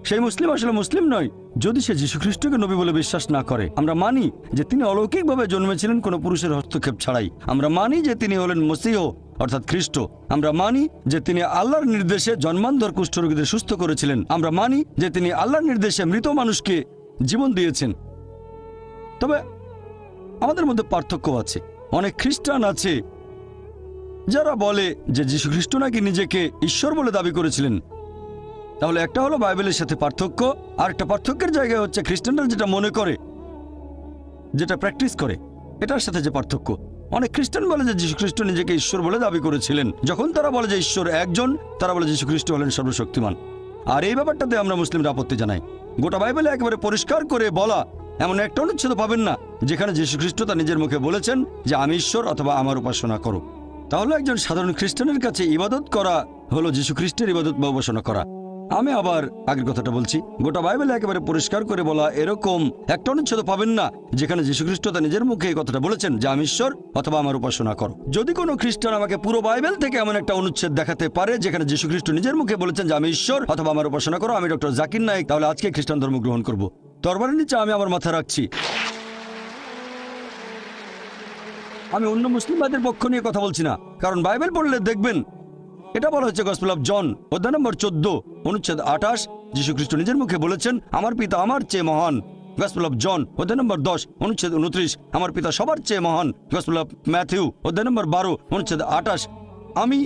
সেই মুসলিম আসলে মুসলিম নয় যদি সে যীশু খ্রিস্টকে নবী বলে বিশ্বাস না করে। আমরা মানি যে তিনি অলৌকিকভাবে জন্মেছিলেন কোনো পুরুষের হস্তক্ষেপ ছাড়াই। আমরা মানি যে তিনি হলেন মসীহ অর্থাৎ খ্রিস্ট। আমরা মানি যে তিনি আল্লাহর নির্দেশে জন্মান্ধর কুষ্ঠরোগীদের সুস্থ করেছিলেন। আমরা মানি যে তিনি আল্লাহর নির্দেশে মৃত মানুষকে জীবন দিয়েছেন। তবে আমাদের মধ্যে পার্থক্য আছে। অনেক খ্রিস্টান আছে যারা বলে যে যীশু খ্রিস্ট নাকি নিজেকে ঈশ্বর বলে দাবি করেছিলেন। তাহলে একটা হলো বাইবেলের সাথে পার্থক্য, আর একটা পার্থক্যের জায়গায় হচ্ছে খ্রিস্টানরা যেটা মনে করে, যেটা প্র্যাকটিস করে, এটার সাথে যে পার্থক্য। অনেক খ্রিস্টান বলে যে যীশু খ্রিস্ট নিজেকে ঈশ্বর বলে দাবি করেছিলেন। যখন তারা বলে যে ঈশ্বর একজন, তারা বলে যীশু খ্রিস্ট হলেন সর্বশক্তিমান। আর এই ব্যাপারটাতে আমরা মুসলিমরা আপত্তি জানাই। গোটা বাইবেলে একেবারে পরিষ্কার করে বলা এমন একটা অনুচ্ছেদ পাবেন না যেখানে যীশু খ্রিস্ট তার নিজের মুখে বলেছেন যে আমি ঈশ্বর অথবা আমার উপাসনা করো। তাহলে একজন সাধারণ খ্রিস্টানের কাছে ইবাদত করা হলো যীশু খ্রিস্টের ইবাদত বা উপাসনা করা। আমি আবার আগের কথাটা বলছি, গোটা বাইবেলে একেবারে পরিষ্কার করে বলা এরকম একটা অনুচ্ছেদ পাবেন না যেখানে যীশু খ্রিস্ট তার নিজের মুখে এই কথাটা বলেছেন যে আমি ঈশ্বর অথবা আমার উপাসনা করো। যদি কোনো খ্রিস্টান আমাকে পুরো বাইবেল থেকে এমন একটা অনুচ্ছেদ দেখাতে পারে যেখানে যীশু খ্রিস্ট নিজের মুখে বলেছেন যে আমি ঈশ্বর অথবা আমার উপাসনা করো, আমি ডক্টর জাকির নায়েক, তাহলে আজকে খ্রিস্টান ধর্ম গ্রহণ করব। তরবারের নিচে আমি আমার মাথা রাখছি। আমি অন্য মুসলিম ভাইদের পক্ষ নিয়ে কথা বলছি না, কারণ বাইবেল পড়লে দেখবেন এটা বলা হচ্ছে গসপেল অফ জন অধ্যায় নম্বর 14 অনুচ্ছেদ 28, যীশু খ্রিস্ট নিজের মুখে বলেছেন আমার পিতা আমার চেয়ে মহান। গসপেল অফ জন অধ্যায় নম্বর 10 অনুচ্ছেদ 29, আমার পিতা সবার চেয়ে মহান। গসপেল অফ ম্যাথিউ অধ্যায় নম্বর 12 অনুচ্ছেদ 28, আমি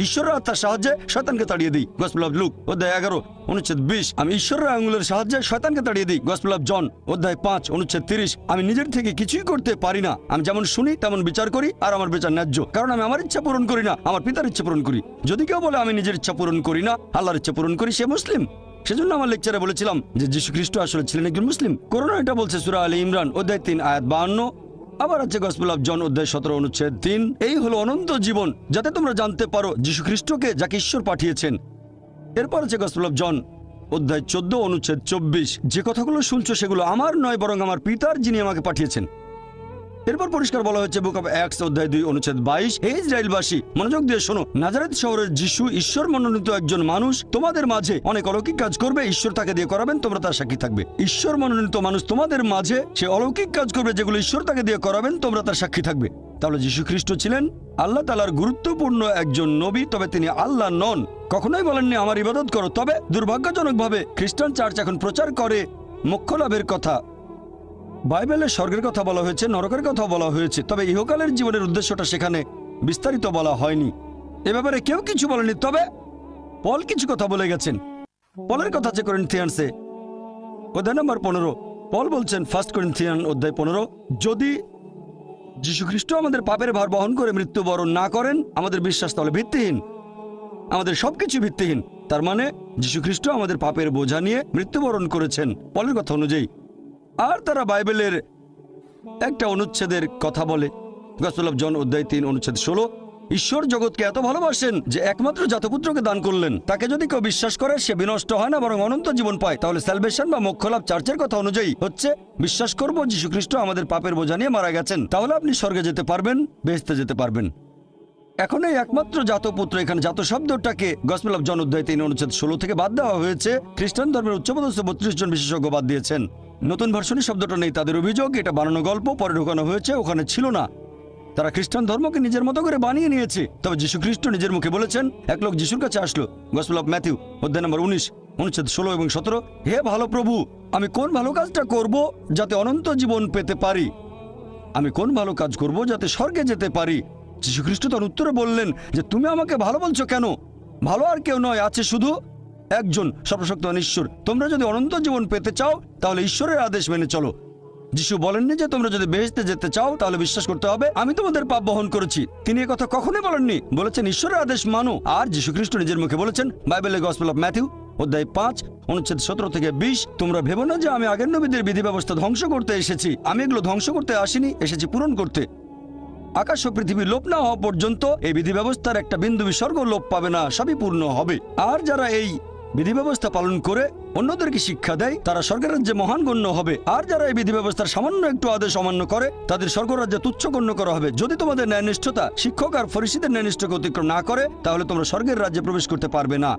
ঈশ্বরের আত্মার সাহায্যে শয়তানকে তাড়িয়ে দিই। গসপেল অফ লুক অধ্যায় 11 অনুচ্ছেদ 20, আমি ঈশ্বরের আঙুলের সাহায্যে শয়তানকে তাড়িয়ে দিই। গসপেল অফ জন অধ্যায় 5 অনুচ্ছেদ 30, আমি নিজের থেকে কিছুই করতে পারি না, আমি যেমন শুনি তেমন বিচার করি, আর আমার বিচার ন্যায্য, কারণ আমি আমার ইচ্ছা পূরণ করি না, আমার পিতার ইচ্ছা পূরণ করি। যদি কেউ বলে আমি নিজের ইচ্ছা পূরণ করি না, আল্লাহর ইচ্ছা পূরণ করি, সে মুসলিম। সেজন্য আমার লেকচারে বলেছিলাম যে যীশু খ্রিস্ট আসলে ছিলেন একজন মুসলিম। কোরআন এটা বলছে সূরা আলে ইমরান অধ্যায় 3 আয়াত 52, আবার আছে গসপেল অফ জন অধ্যায় 17 অনুচ্ছেদ 3, এই হলো অনন্ত জীবন যাতে তোমরা জানতে পারো যীশু খ্রিস্টকে যাকে ঈশ্বর পাঠিয়েছেন। এরপর আছে গসপেল অফ জন অধ্যায় 14 অনুচ্ছেদ 24, যে কথাগুলো শুনছো সেগুলো আমার নয় বরং আমার পিতার যিনি আমাকে পাঠিয়েছেন। এরপর পরিষ্কার বলা হয়েছে বুক অফ অ্যাক্টস অধ্যায় 2 অনুচ্ছেদ 22, হে ইসরায়েলবাসী মনোযোগ দিয়ে শোনো, নাজারেত শহরের যিশু ঈশ্বর মনোনীত একজন মানুষ, তোমাদের মাঝে অনেক অলৌকিক কাজ করবে, ঈশ্বর তাকে দিয়ে করাবেন, তোমরা তার সাক্ষী থাকবে। ঈশ্বর মনোনীত মানুষ তোমাদের মাঝে সে অলৌকিক কাজ করবে যেগুলো ঈশ্বর তাকে দিয়ে করাবেন, তোমরা তার সাক্ষী থাকবে। তাহলে যীশু খ্রিস্ট ছিলেন আল্লাহ তাআলার গুরুত্বপূর্ণ একজন নবী, তবে তিনি আল্লাহ নন। কখনোই বলেননি আমার ইবাদত করো। তবে দুর্ভাগ্যজনকভাবে খ্রিস্টান চার্চ এখন প্রচার করে মোক্ষ লাভের কথা। বাইবেলে স্বর্গের কথা বলা হয়েছে, নরকের কথা বলা হয়েছে, তবে ইহকালের জীবনের উদ্দেশ্যটা সেখানে বিস্তারিত বলা হয়নি। এ ব্যাপারে কেউ কিছু বলেনি, তবে পল কিছু কথা বলে গেছেন। পলের কথা আছে করিন্থিয়ানসে অধ্যায় নম্বর 15, পল বলছেন 1 করিন্থিয়ান অধ্যায় 15, যদি যীশু খ্রিস্ট আমাদের পাপের ভার বহন করে মৃত্যুবরণ না করেন, আমাদের বিশ্বাস তাহলে ভিত্তিহীন, আমাদের সবকিছু ভিত্তিহীন। তার মানে যীশু খ্রিস্ট আমাদের পাপের বোঝা নিয়ে মৃত্যুবরণ করেছেন পলের কথা অনুযায়ী। আর তারা বাইবেলের একটা অনুচ্ছেদের কথা বলে, গসপেল অফ জন অধ্যায় 3 অনুচ্ছেদ 16, ঈশ্বর জগৎকে এত ভালোবাসেন যে একমাত্র জাতপুত্রকে দান করলেন, তাকে যদি কেউ বিশ্বাস করে সে বিনষ্ট হয় না বরং অনন্ত জীবন পায়। তাহলে স্যালভেশন বা মোক্ষলাভ চার্চের কথা অনুযায়ী হচ্ছে বিশ্বাস করব যীশু খ্রিস্ট আমাদের পাপের বোঝা নিয়ে মারা গেছেন, তাহলে আপনি স্বর্গে যেতে পারবেন, বেহেশতে যেতে পারবেন। এখন এই একমাত্র জাতপুত্র, এখানে জাত শব্দটাকে গসপেল অফ জন অধ্যায় 3 অনুচ্ছেদ 16 থেকে বাদ দেওয়া হয়েছে। খ্রিস্টান ধর্মের উচ্চপদস্থ 32 জন বিশেষজ্ঞ বাদ দিয়েছেন। নতুন ভার্সনে শব্দটা নেই, তাদের অভিযোগ এটা বানানো গল্প, পরে ঢোকানো হয়েছে, ওখানে ছিল না। তারা খ্রিস্টান ধর্মকে নিজের মতো করে বানিয়ে নিয়েছে। তবে যীশু খ্রিস্ট নিজের মুখে বলেছেন, এক লোক যিশুর কাছে আসলো, গসপেল অফ ম্যাথিউ অধ্যায় নম্বর 19 অনুচ্ছেদ 16 এবং 17, হে ভালো প্রভু, আমি কোন ভালো কাজটা করব যাতে অনন্ত জীবন পেতে পারি? আমি কোন ভালো কাজ করব যাতে স্বর্গে যেতে পারি? যীশু খ্রিস্ট তার উত্তরে বললেন যে তুমি আমাকে ভালো বলছো কেন? ভালো আর কেউ নয়, আছে শুধু একজন, সর্বশক্তিমান ঈশ্বর। তোমরা যদি অনন্ত জীবন পেতে চাও তাহলে ঈশ্বরের আদেশ মেনে চলো। যিশু বলেননি যে তোমরা যদি বেহেশতে যেতে চাও তাহলে বিশ্বাস করতে হবে আমি তোমাদের পাপ বহন করেছি। তিনি একথা কখনোই বলেননি, বলেছেন ঈশ্বরের আদেশ মানো। আর যীশু খ্রিস্ট নিজের মুখে বলেছেন বাইবেলের গসপেল অফ ম্যাথিউ অধ্যায় 5 অনুচ্ছেদ 17 থেকে 20, তোমরা ভেবো না যে আমি আগের নবীদের বিধি ব্যবস্থা ধ্বংস করতে এসেছি। আমি এগুলো ধ্বংস করতে আসিনি, এসেছি পূরণ করতে। আকাশ ও পৃথিবী লোপ না হওয়া পর্যন্ত এই বিধি ব্যবস্থার একটা বিন্দু বিসর্গ লোপ পাবে না, সবই পূর্ণ হবে। আর যারা এই বিধি ব্যবস্থা পালন করে অন্যদেরকে শিক্ষা দেয় তারা স্বর্গের রাজ্যে মহান গণ্য হবে। আর যারা এই বিধি ব্যবস্থার সামান্য একটু আদেশ অমান্য করে তাদের স্বর্গরাজ্যে তুচ্ছ গণ্য করা হবে। যদি তোমাদের ন্যায়নিষ্ঠতা শিক্ষক আর ফরিসীদের ন্যায়নিষ্ঠকে অতিক্রম না করে তাহলে তোমরা স্বর্গের রাজ্যে প্রবেশ করতে পারবে না।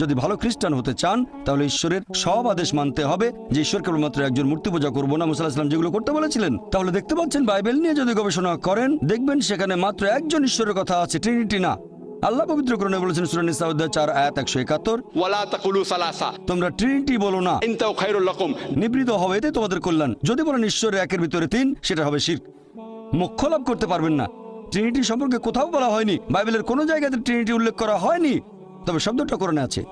যদি ভালো খ্রিস্টান হতে চান তাহলে ঈশ্বরের সব আদেশ মানতে হবে, যে ঈশ্বর কেবলমাত্র একজন, মূর্তি পূজা করবো না, মুসা আলাইহিস সালাম যেগুলো করতে বলেছিলেন। তাহলে দেখতে পাচ্ছেন বাইবেল নিয়ে যদি গবেষণা করেন দেখবেন সেখানে মাত্র একজন ঈশ্বরের কথা আছে, ট্রিনিটি না। আল্লাহ পবিত্র কোরআনে বলেছেন সূরা নিসা অধ্যায় 4 আয়াত 171, ولا تقولوا ثلاثة তোমরা ট্রিনিটি বলো না, انتهوا خير لكم। নিবৃত হবে, এতে তোমাদের কল্যাণ। যদি বলেন ঈশ্বরের একের ভিতরে 3, সেটা হবে শিরক, মোক্ষ লাভ করতে পারবেন না। ট্রিনিটি সম্পর্কে কোথাও বলা হয়নি, বাইবেলের কোনো জায়গাতে ট্রিনিটি উল্লেখ করা হয়নি, তবে শব্দটা কোরআনে আছে।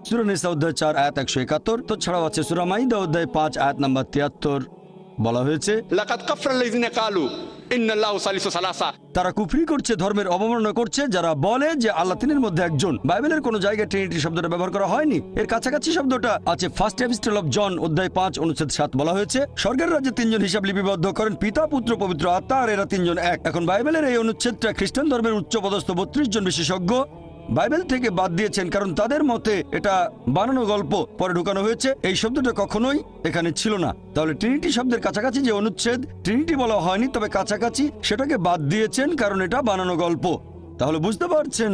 সূরা নিসা অধ্যায় 4 আয়াত 171, তো ছাড়াও আছে সূরা মাইদা অধ্যায় 5 আয়াত নাম্বার 73, বলা হয়েছে لقد كفر الذين قالوا ان الله ثالث ثلاثة। তারা কুফরি করছে, ধর্মের অবমাননা করছে যারা বলে যে আল্লাহ তিনের মধ্যে একজন। বাইবেলের কোনো জায়গায় ট্রিনিটি শব্দটা ব্যবহার করা হয়নি। এর কাছাকাছি শব্দটা আছে ফার্স্ট এপিস্টল অফ জন অধ্যায় 5 অনুচ্ছেদ 7, বলা হয়েছে স্বর্গের রাজ্যে 3 জন হিসাব লিপিবদ্ধ করেন, পিতা পুত্র পবিত্র আত্মা, আর এরা 3 জন এক। এখন বাইবেলের এই অনুচ্ছেদটা খ্রিস্টান ধর্মের উচ্চপদস্থ 32 জন বিশেষজ্ঞ বাইবেল থেকে বাদ দিয়েছেন, কারণ তাদের মতে এটা বানানো গল্প, পরে ঢুকানো হয়েছে। এই শব্দটা কখনোই এখানে ছিল না। তাহলে ট্রিনিটি শব্দের কাছাকাছি যে অনুচ্ছেদ, ট্রিনিটি বলা হয়নি তবে কাছাকাছি, সেটাকে বাদ দিয়েছেন কারণ এটা বানানো গল্প। তাহলে বুঝতে পারছেন,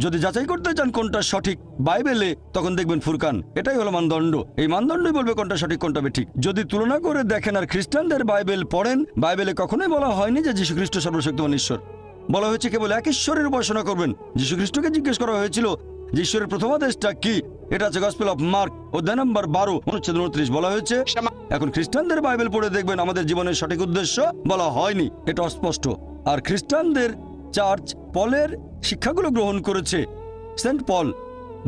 যদি যাচাই করতে চান কোনটা সঠিক বাইবেলে, তখন দেখবেন ফুরকান, এটাই হলো মানদণ্ড। এই মানদণ্ডই বলবে কোনটা সঠিক কোনটা বেঠিক। যদি তুলনা করে দেখেন আর খ্রিস্টানদের বাইবেল পড়েন, বাইবেলে কখনোই বলা হয়নি যে যীশু খ্রিস্ট সর্বশক্তিমান ঈশ্বর। বলা হয়েছে কেবল এক ঈশ্বরের উপাসনা করবেন। যীশু খ্রিস্টকে জিজ্ঞেস করা হয়েছিল যে ঈশ্বরের প্রথম আদেশটা কি, এটা আছে গসপেল অফ মার্ক অধ্যায় নম্বর 12 অনুচ্ছেদ 29, বলা হয়েছে। এখন খ্রিস্টানদের বাইবেল পড়ে দেখবেন আমাদের জীবনের সঠিক উদ্দেশ্য বলা হয়নি, এটা অস্পষ্ট। আর খ্রিস্টানদের চার্চ পলের শিক্ষাগুলো গ্রহণ করেছে। সেন্ট পল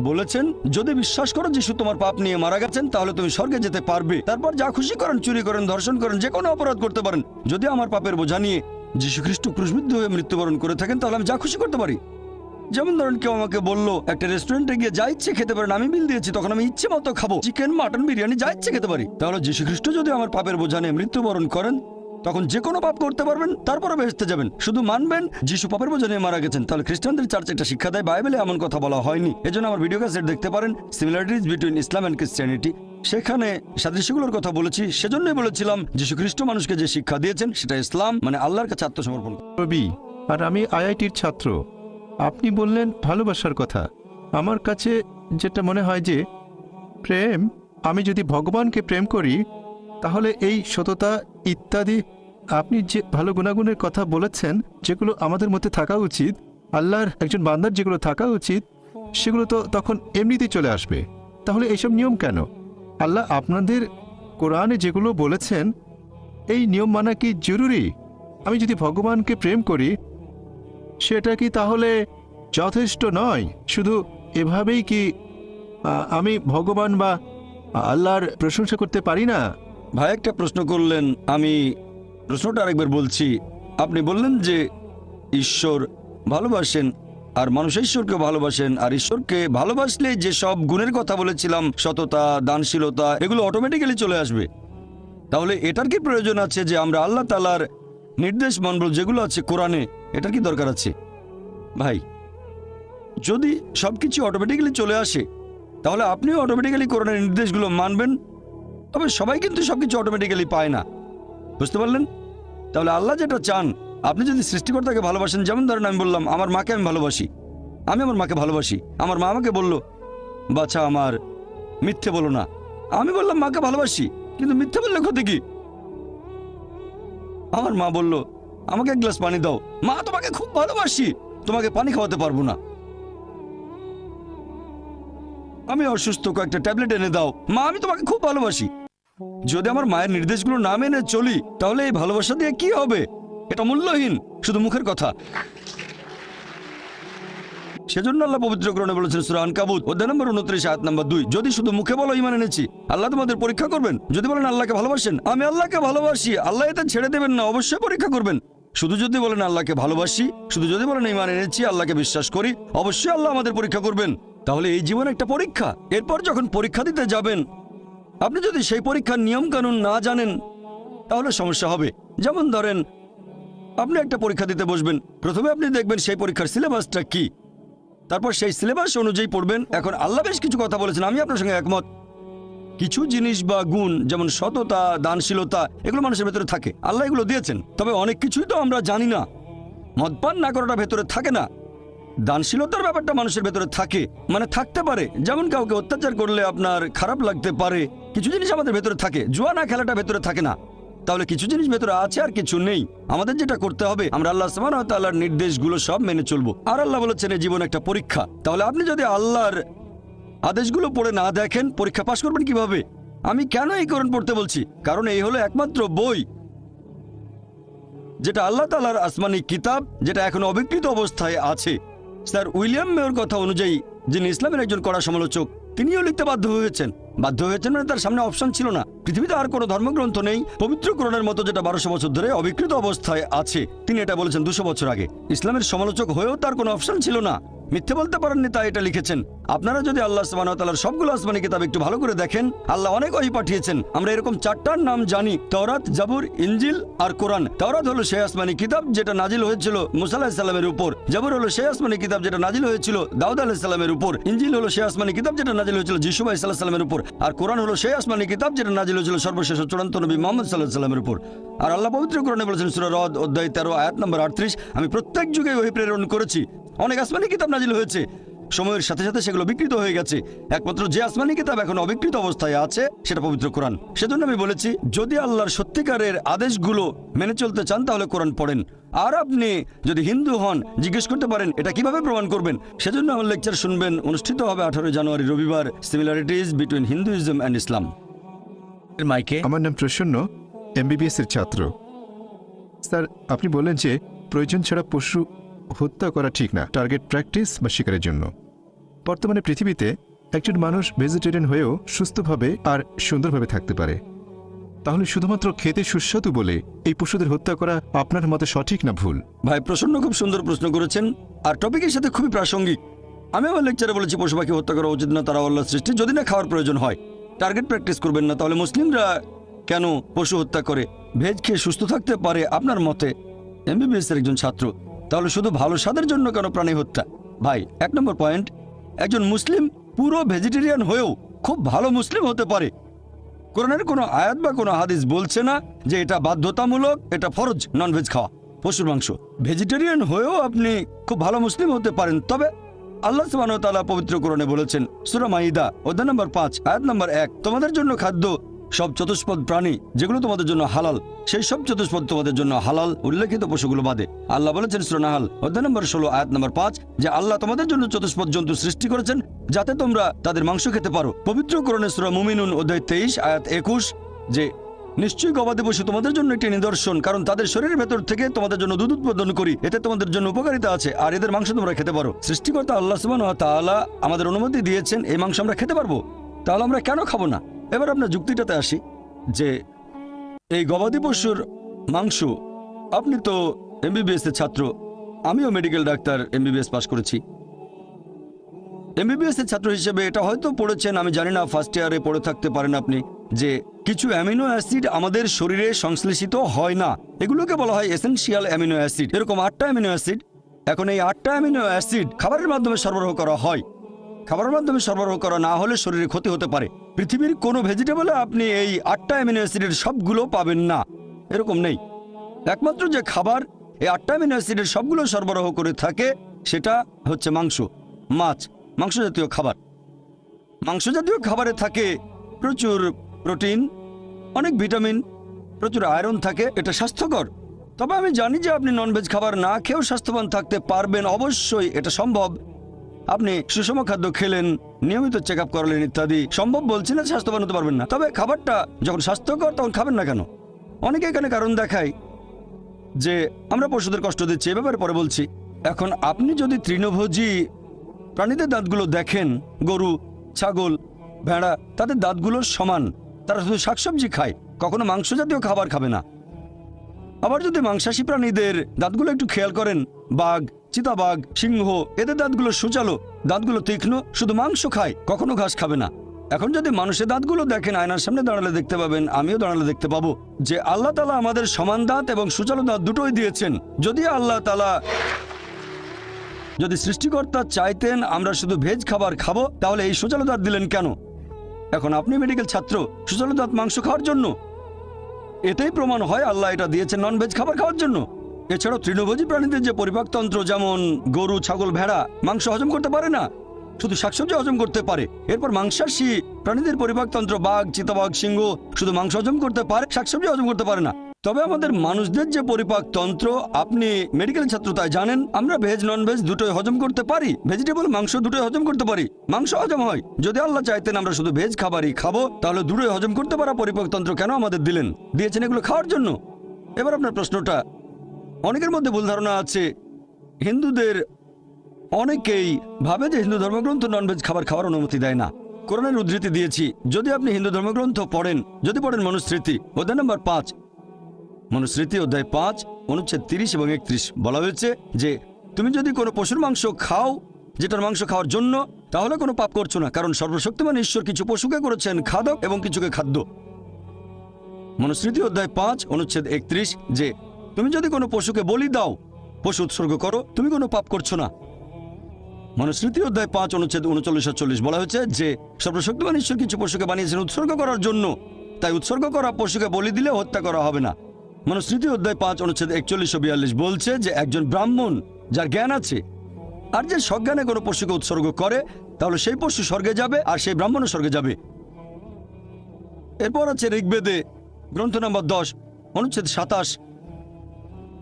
বলেছেন যদি বিশ্বাস করো যিশু তোমার পাপ নিয়ে মারা গেছেন তাহলে তুমি স্বর্গে যেতে পারবে। তারপর যা খুশি করেন, চুরি করেন, ধর্ষণ করেন, যে কোনো অপরাধ করতে পারেন, যদি আমার পাপের বোঝা নিয়ে যীশু খ্রিস্ট ক্রুশবিদ্ধ হয়ে মৃত্যুবরণ করে থাকেন তাহলে আমি যা খুশি করতে পারি। যেমন ধরেন কেউ আমাকে বললো একটা রেস্টুরেন্টে গিয়ে যা ইচ্ছে খেতে পারেন, আমি বিল দিয়েছি, তখন আমি ইচ্ছে মতো খাবো, চিকেন, মাটন, বিরিয়ানি যা ইচ্ছে খেতে পারি। তাহলে যীশু খ্রিস্ট যদি আমার পাপের বোঝা নিয়ে মৃত্যুবরণ করেন তখন যে কোনো পাপ করতে পারবেন, তারপরে বেহেশতে যাবেন, শুধু মানবেন যিশু পাপের বোঝা নিয়ে মারা গেছেন। তাহলে খ্রিস্টানদের চার্চ এটা শিক্ষা দেয়, বাইবেলে এমন কথা বলা হয়নি। এজন্য আমার ভিডিও ক্যাসেট দেখতে পারেন, similarities between Islam and Christianity, সেখানে সাদৃশ্যগুলোর কথা বলেছি। সেজন্যই বলেছিলাম যীশু খ্রিস্ট মানুষকে যে শিক্ষা দিয়েছেন সেটা ইসলাম, মানে আল্লাহর কাছে আত্মসমর্পণ। রবি, আর আমি আইআইটির ছাত্র। আপনি বললেন ভালোবাসার কথা। আমার কাছে যেটা মনে হয় যে প্রেম, আমি যদি ভগবানকে প্রেম করি তাহলে এই সততা ইত্যাদি, আপনি যে ভালো গুণাগুণের কথা বলেছেন যেগুলো আমাদের মধ্যে থাকা উচিত, আল্লাহর একজন বান্দার যেগুলো থাকা উচিত, সেগুলো তো তখন এমনিতেই চলে আসবে। তাহলে এইসব নিয়ম কেন? আল্লাহ আপনাদের কোরআনে যেগুলো বলেছেন এই নিয়ম মানা কি জরুরি? আমি যদি ভগবানকে প্রেম করি সেটা কি তাহলে যথেষ্ট নয়? শুধু এভাবেই কি আমি ভগবান বা আল্লাহর প্রশংসা করতে পারি না? ভাই একটা প্রশ্ন করলেন, আমি প্রশ্নটা আরেকবার বলছি। আপনি বললেন যে ঈশ্বর ভালোবাসেন আর মানুষ ঈশ্বরকে ভালোবাসেন, আর ঈশ্বরকে ভালোবাসলে যে সব গুণের কথা বলেছিলাম, সততা, দানশীলতা, এগুলো অটোমেটিক্যালি চলে আসবে। তাহলে এটার কি প্রয়োজন আছে যে আমরা আল্লাহ তাআলার নির্দেশ মানব যেগুলো আছে কোরআনে? এটার কি দরকার আছে? ভাই, যদি সবকিছু অটোমেটিক্যালি চলে আসে তাহলে আপনিও অটোমেটিক্যালি কোরআনের নির্দেশগুলো মানবেন। তবে সবাই কিন্তু সবকিছু অটোমেটিক্যালি পায় না, বুঝতে পারলেন? তাহলে আল্লাহ যেটা চান, আপনি যদি সৃষ্টিকর্তাকে ভালোবাসেন, যেমন ধরেন আমি বললাম আমার মাকে আমি ভালোবাসি, আমি আমার মাকে ভালোবাসি, আমার মা আমাকে বলল বাচ্চা আমার মিথ্যে বলো না, আমি বললাম মাকে ভালোবাসি, কিন্তু মিথ্যে বললে ক্ষতি কি? আমার মা বলল আমাকে এক গ্লাস পানি দাও, মা তোমাকে খুব ভালোবাসি, তোমাকে পানি খাওয়াতে পারবো না। আমি অসুস্থ, কয়েকটা ট্যাবলেট এনে দাও, মা আমি তোমাকে খুব ভালোবাসি। যদি আমার মায়ের নির্দেশগুলো না মেনে চলি, তাহলে এই ভালোবাসা দিয়ে কি হবে? এটা মূল্যহীন, শুধু মুখের কথা। সেজন্য আল্লাহ পবিত্র কোরআনে বলেছেন সূরা আনকাবুত অধ্যায় নম্বর 29 আয়াত নম্বর 2, যদি শুধু মুখে বলো ঈমান এনেছি, আল্লাহ তোমাদের পরীক্ষা করবেন। যদি বলেন আল্লাহকে ভালোবাসেন, আমি আল্লাহকে ভালোবাসি, আল্লাহ এতে ছেড়ে দেবেন না, অবশ্যই পরীক্ষা করবেন। শুধু যদি বলেন আল্লাহকে ভালোবাসি, শুধু যদি বলেন ঈমান এনেছি, আল্লাহকে বিশ্বাস করি, অবশ্যই আল্লাহ আমাদের পরীক্ষা করবেন। তাহলে এই জীবন একটা পরীক্ষা। এরপর যখন পরীক্ষা দিতে যাবেন, আপনি যদি সেই পরীক্ষার নিয়ম কানুন না জানেন, তাহলে সমস্যা হবে। যেমন ধরেন আপনি একটা পরীক্ষা দিতে বসবেন, প্রথমে আপনি দেখবেন সেই পরীক্ষার সিলেবাসটা কি, তারপর সেই সিলেবাস অনুযায়ী পড়বেন। এখন আল্লাহ বেশ কিছু কথা বলেছেন, আমি আপনার সঙ্গে একমত। কিছু জিনিস বা গুণ যেমন সততা, দানশীলতা, এগুলো মানুষের ভেতরে থাকে, আল্লাহ এগুলো দিয়েছেন। তবে অনেক কিছুই তো আমরা জানি না। মদপান না করাটা ভেতরে থাকে না, দানশীলতার ব্যাপারটা মানুষের ভেতরে থাকে, মানে থাকতে পারে। যেমন কাউকে অত্যাচার করলে আপনার খারাপ লাগতে পারে, কিছু জিনিস আমাদের ভেতরে থাকে। জুয়া না খেলাটা ভেতরে থাকে না। তাহলে কিছু জিনিস ভেতরে আছে আর কিছু নেই। আমাদের যেটা করতে হবে, আমরা আল্লাহ সুবহানাহু ওয়া তাআলার নির্দেশগুলো সব মেনে চলবো। আর আল্লাহ বলেছেন এই জীবন একটা পরীক্ষা। তাহলে আপনি যদি আল্লাহর আদেশগুলো পড়ে না দেখেন, পরীক্ষা পাশ করবেন কিভাবে? আমি কেন এই কোরআন পড়তে বলছি? কারণ এই হলো একমাত্র বই যেটা আল্লাহ তাআলার আসমানি কিতাব, যেটা এখন অবিকৃত অবস্থায় আছে। স্যার উইলিয়াম মেয়র কথা অনুযায়ী, যিনি ইসলামের একজন কড়া সমালোচক, তিনিও লিখতে বাধ্য হয়েছেন মানে তার সামনে অপশন ছিল না। পৃথিবীতে আর কোনো ধর্মগ্রন্থ নেই পবিত্র কোরআনের মতো যেটা 1200 বছর ধরে অবিকৃত অবস্থায় আছে। তিনি এটা বলেছেন 200 বছর আগে। ইসলামের সমালোচক হয়েও তার কোনো অপশন ছিল না, মিথ্যে বলতে পারেননি, তাই এটা লিখেছেন। আপনারা যদি আল্লাহ সুবহানাহু ওয়া তাআলার সবগুলো আসমানি কিতাব একটু ভালো করে দেখেন, আল্লাহ অনেক ওহী পাঠিয়েছেন। আমরা এরকম 4টার নাম জানি, তাওরাত, জাবুর, ইনজিল আর কোরআন। তাওরাত হলো সেই আসমানি কিতাব যেটা নাজিল হয়েছিল মুসা আলাইহিস সালামের উপর। জাবুর হলো সেই আসমানি কিতাব যেটা নাজিল হয়েছিল দাউদ আলাইহিস সালামের উপর। ইনজিল হলো সেই আসমানি কিতাব যেটা নাজিল হয়েছিল যিশু আলাইহিস সালামের উপর। আর কোরআন হলো সেই আসমানি কিতাব যেটা নাজিল হয়েছিল সর্বশেষ চূড়ান্ত নবী মুহাম্মদ সাল্লাল্লাহু আলাইহি সাল্লামের উপর। আর আল্লাহ পবিত্র কোরআনে বলেছেন সূরা রদ অধ্যায় 13 আয়াত নম্বর 38, আমি প্রত্যেক যুগে ওহী প্রেরণ করেছি। অনেক আসমানি কিতাব নাজিল হয়েছে, সময়ের সাথে সাথে সেগুলো বিকৃত হয়ে গেছে। একমাত্র যে আসমানি কিতাব এখন অবিকৃত অবস্থায় আছে সেটা পবিত্র কোরআন। সেজন্য আমি বলেছি, যদি আল্লাহর সত্যিকারের আদেশগুলো মেনে চলতে চান তাহলে কোরআন পড়েন। আর আপনি যদি হিন্দু হন, জিজ্ঞেস করতে পারেন এটা কিভাবে প্রমাণ করবেন। সেজন্য আমার লেকচার শুনবেন, অনুষ্ঠিত হবে 18 জানুয়ারি রবিবার, সিমিলারিটিজ বিটুইন হিন্দুইজম অ্যান্ড ইসলাম। মাইকে আমার নাম প্রসন্ন, এমবিবিএস এর ছাত্র। স্যার, আপনি বললেন যে প্রয়োজন ছাড়া পশু হত্যা করা ঠিক না, টার্গেট প্র্যাকটিস বা শিকারের জন্য। বর্তমানে পৃথিবীতে একজন মানুষ ভেজিটেরিয়ান হয়েও সুস্থভাবে আর সুন্দরভাবে থাকতে পারে। তাহলে শুধুমাত্র খেতে সুস্বাদু বলে এই পশুদের হত্যা করা আপনার মতে সঠিক না ভুল? ভাই প্রসন্ন খুব সুন্দর প্রশ্ন করেছেন, আর টপিকের সাথে খুবই প্রাসঙ্গিক। আমি আমার লেকচারে বলেছি পশু পাখি হত্যা করা উচিত না, তারা আল্লাহর সৃষ্টি, যদি না খাওয়ার প্রয়োজন হয়। টার্গেট প্র্যাকটিস করবেন না। তাহলে মুসলিমরা কেন পশু হত্যা করে? ভেজ খেয়ে সুস্থ থাকতে পারে আপনার মতে, এমবিবিএস এর একজন ছাত্র। তাহলে শুধু ভালো স্বাদের জন্য কেন প্রাণী হত্যা? ভাই 1 নম্বর পয়েন্ট, একজন মুসলিম পুরো ভেজিটেরিয়ান হয়েও খুব ভালো মুসলিম হতে পারে। কোরআনের কোনো আয়াত বা কোনো হাদিস বলছে না যে এটা বাধ্যতামূলক, এটা ফরজ ননভেজ খাওয়া, পশুর মাংস। ভেজিটেরিয়ান হয়েও আপনি খুব ভালো মুসলিম হতে পারেন। তবে আল্লাহ সুবহানাহু ওয়া তাআলা পবিত্র কোরআনে বলেছেন সূরা মাইদা অধ্যায় নম্বর 5 আয়াত নম্বর 1, তোমাদের জন্য খাদ্য সব চতুষ্পদ প্রাণী যেগুলো তোমাদের জন্য হালাল, সেই সব চতুষ্পদ তোমাদের জন্য হালাল, উল্লেখিত পশুগুলো বাদে। আল্লাহ বলেছেন সূরা নাহাল অধ্যায় নম্বর 16 আয়াত নম্বর 5 যে আল্লাহ তোমাদের জন্য চতুষ্পদ জন্তু সৃষ্টি করেছেন যাতে তোমরা তাদের মাংস খেতে পারো। পবিত্র কোরআনে সূরা মুমিনুন অধ্যায় 23 আয়াত 21 যে নিশ্চয়ই গবাদি পশু তোমাদের জন্য একটি নিদর্শন, কারণ তাদের শরীরের ভেতর থেকে তোমাদের জন্য দুধ উৎপাদন করি, এতে তোমাদের জন্য উপকারিতা আছে, আর এদের মাংস তোমরা খেতে পারো। সৃষ্টিকর্তা আল্লাহ সুবহানাহু ওয়া তাআলা আমাদের অনুমতি দিয়েছেন এই মাংস আমরা খেতে পারবো, তাহলে আমরা কেন খাবো না? এবার আপনার যুক্তিটাতে আসি যে এই গবাদি পশুর মাংস, আপনি তো এমবিবিএস এর ছাত্র, আমিও মেডিকেল ডাক্তার, এমবিবিএস পাস করেছি। এমবিবিএস এর ছাত্র হিসেবে এটা হয়তো পড়েছেন, আমি জানি না, ফার্স্ট ইয়ারে পড়ে থাকতে পারেন আপনি, যে কিছু অ্যামিনো অ্যাসিড আমাদের শরীরে সংশ্লেষিত হয় না, এগুলোকে বলা হয় এসেনশিয়াল অ্যামিনো অ্যাসিড। এরকম 8টা অ্যামিনো অ্যাসিড। এখন এই 8টা অ্যামিনো অ্যাসিড খাবারের মাধ্যমে সরবরাহ করা হয়। খাবারের মাধ্যমে সরবরাহ করা না হলে শরীরে ক্ষতি হতে পারে। পৃথিবীর কোনো ভেজিটেবলে আপনি এই 8টা অ্যামিনো অ্যাসিডের সবগুলো পাবেন না, এরকম নেই। একমাত্র যে খাবার এই 8টা অ্যামিনো অ্যাসিডের সবগুলো সরবরাহ করে থাকে, সেটা হচ্ছে মাংস, মাছ, মাংস জাতীয় খাবার। মাংস জাতীয় খাবারে থাকে প্রচুর প্রোটিন, অনেক ভিটামিন, প্রচুর আয়রন থাকে। এটা স্বাস্থ্যকর। তবে আমি জানি যে আপনি ননভেজ খাবার না খেয়েও স্বাস্থ্যবান থাকতে পারবেন, অবশ্যই এটা সম্ভব। আপনি সুষম খাদ্য খেলেন, নিয়মিত চেক আপ করালেন ইত্যাদি, সম্ভব বলছি না স্বাস্থ্যবান হতে পারবেন না। তবে খাবারটা যখন স্বাস্থ্যকর তখন খাবেন না কেন? অনেকে এখানে কারণ দেখায় যে আমরা পশুদের কষ্ট দিচ্ছি, এ ব্যাপারে পরে বলছি। এখন আপনি যদি তৃণভোজী প্রাণীদের দাঁতগুলো দেখেন, গরু, ছাগল, ভেড়া, তাদের দাঁতগুলো সমান, তারা শুধু শাকসবজি খায়, কখনো মাংস জাতীয় খাবার খাবে না। আবার যদি মাংসাশী প্রাণীদের দাঁতগুলো একটু খেয়াল করেন, বাঘ, চিতাবাঘ, সিংহ, এদের দাঁতগুলো সূচালো, দাঁতগুলো তীক্ষ্ণ, শুধু মাংস খায়, কখনো ঘাস খাবে না। এখন যদি মানুষের দাঁতগুলো দেখেন, আয়নার সামনে দাঁড়ালে দেখতে পাবেন, আমিও দাঁড়ালে দেখতে পাবো যে আল্লাহ তাআলা আমাদের সমান দাঁত এবং সূচালো দাঁত দুটোই দিয়েছেন। যদি আল্লাহ তাআলা, যদি সৃষ্টিকর্তা চাইতেন আমরা শুধু ভেজ খাবার খাবো, তাহলে এই সূচালো দাঁত দিলেন কেন? এখন আপনি মেডিকেল ছাত্র, সূচালো দাঁত মাংস খাওয়ার জন্য? এটাই প্রমাণ হয় আল্লাহ এটা দিয়েছেন ননভেজ খাবার খাওয়ার জন্য। এছাড়াও তৃণভোজী প্রাণীদের যে পরিপাকতন্ত্র, যেমন গরু, ছাগল, ভেড়া মাংস হজম করতে পারে না, শুধু শাকসবজি হজম করতে পারে। এরপর মাংসাশী প্রাণীদের পরিপাকতন্ত্র, বাঘ, চিতাবাঘ, সিংহ শুধু মাংস হজম করতে পারে, শাকসবজি হজম করতে পারে না। তবে আমাদের মানুষদের যে পরিপাকতন্ত্র, আপনি মেডিকেল ছাত্র তাই জানেন, আমরা ভেজ ননভেজ দুটোই হজম করতে পারি, ভেজিটেবল মাংস দুটোই হজম করতে পারি, মাংস হজম হয়। যদি আল্লাহ চাইতেন আমরা শুধু ভেজ খাবারই খাবো, তাহলে দুটোই হজম করতে পারা পরিপাকতন্ত্র কেন আমাদের দিলেন? দিয়েছেন এগুলো খাওয়ার জন্য। এবার আপনার প্রশ্নটা, অনেকের মধ্যে ভুল ধারণা আছে, হিন্দুদের অনেকেই ভাবে যে হিন্দু ধর্মগ্রন্থ ননভেজ খাবার খাওয়ার অনুমতি দেয় না। কোরআনের উদ্ধৃতি দিয়েছি, যদি আপনি হিন্দু ধর্মগ্রন্থ পড়েন, যদি পড়েন মনুস্মৃতি অধ্যায় নম্বর 5, মনুস্মৃতি অধ্যায় 5 অনুচ্ছেদ 30 এবং 31, বলা হয়েছে যে তুমি যদি কোনো পশুর মাংস খাও যেটার মাংস খাওয়ার জন্য, তাহলে কোনো পাপ করছো না, কারণ সর্বশক্তিমান ঈশ্বর কিছু পশুকে করেছেন খাদক এবং কিছুকে খাদ্য। মনুস্মৃতি অধ্যায় 5 অনুচ্ছেদ 31, যে তুমি যদি কোনো পশুকে বলি দাও, পশু উৎসর্গ করো, তুমি কোনো পাপ করছো না। মনুস্মৃতি অধ্যায় 5 অনুচ্ছেদ 39-40 বলা হয়েছে যে সর্বশক্তিমান ঈশ্বর কিছু পশুকে বানিয়েছেন উৎসর্গ করার জন্য, তাই উৎসর্গ করা পশুকে বলি দিলে হত্যা করা হবে না। মনুস্মৃতি অধ্যায় 5 অনুচ্ছেদ 41-42 বলছে যে একজন ব্রাহ্মণ যার জ্ঞান আছে আর যে সজ্ঞানে কোনো পশুকে উৎসর্গ করে, তাহলে সেই পশু স্বর্গে যাবে আর সেই ব্রাহ্মণও স্বর্গে যাবে। এরপর আছে ঋগ্বেদে গ্রন্থ নম্বর 10 অনুচ্ছেদ 27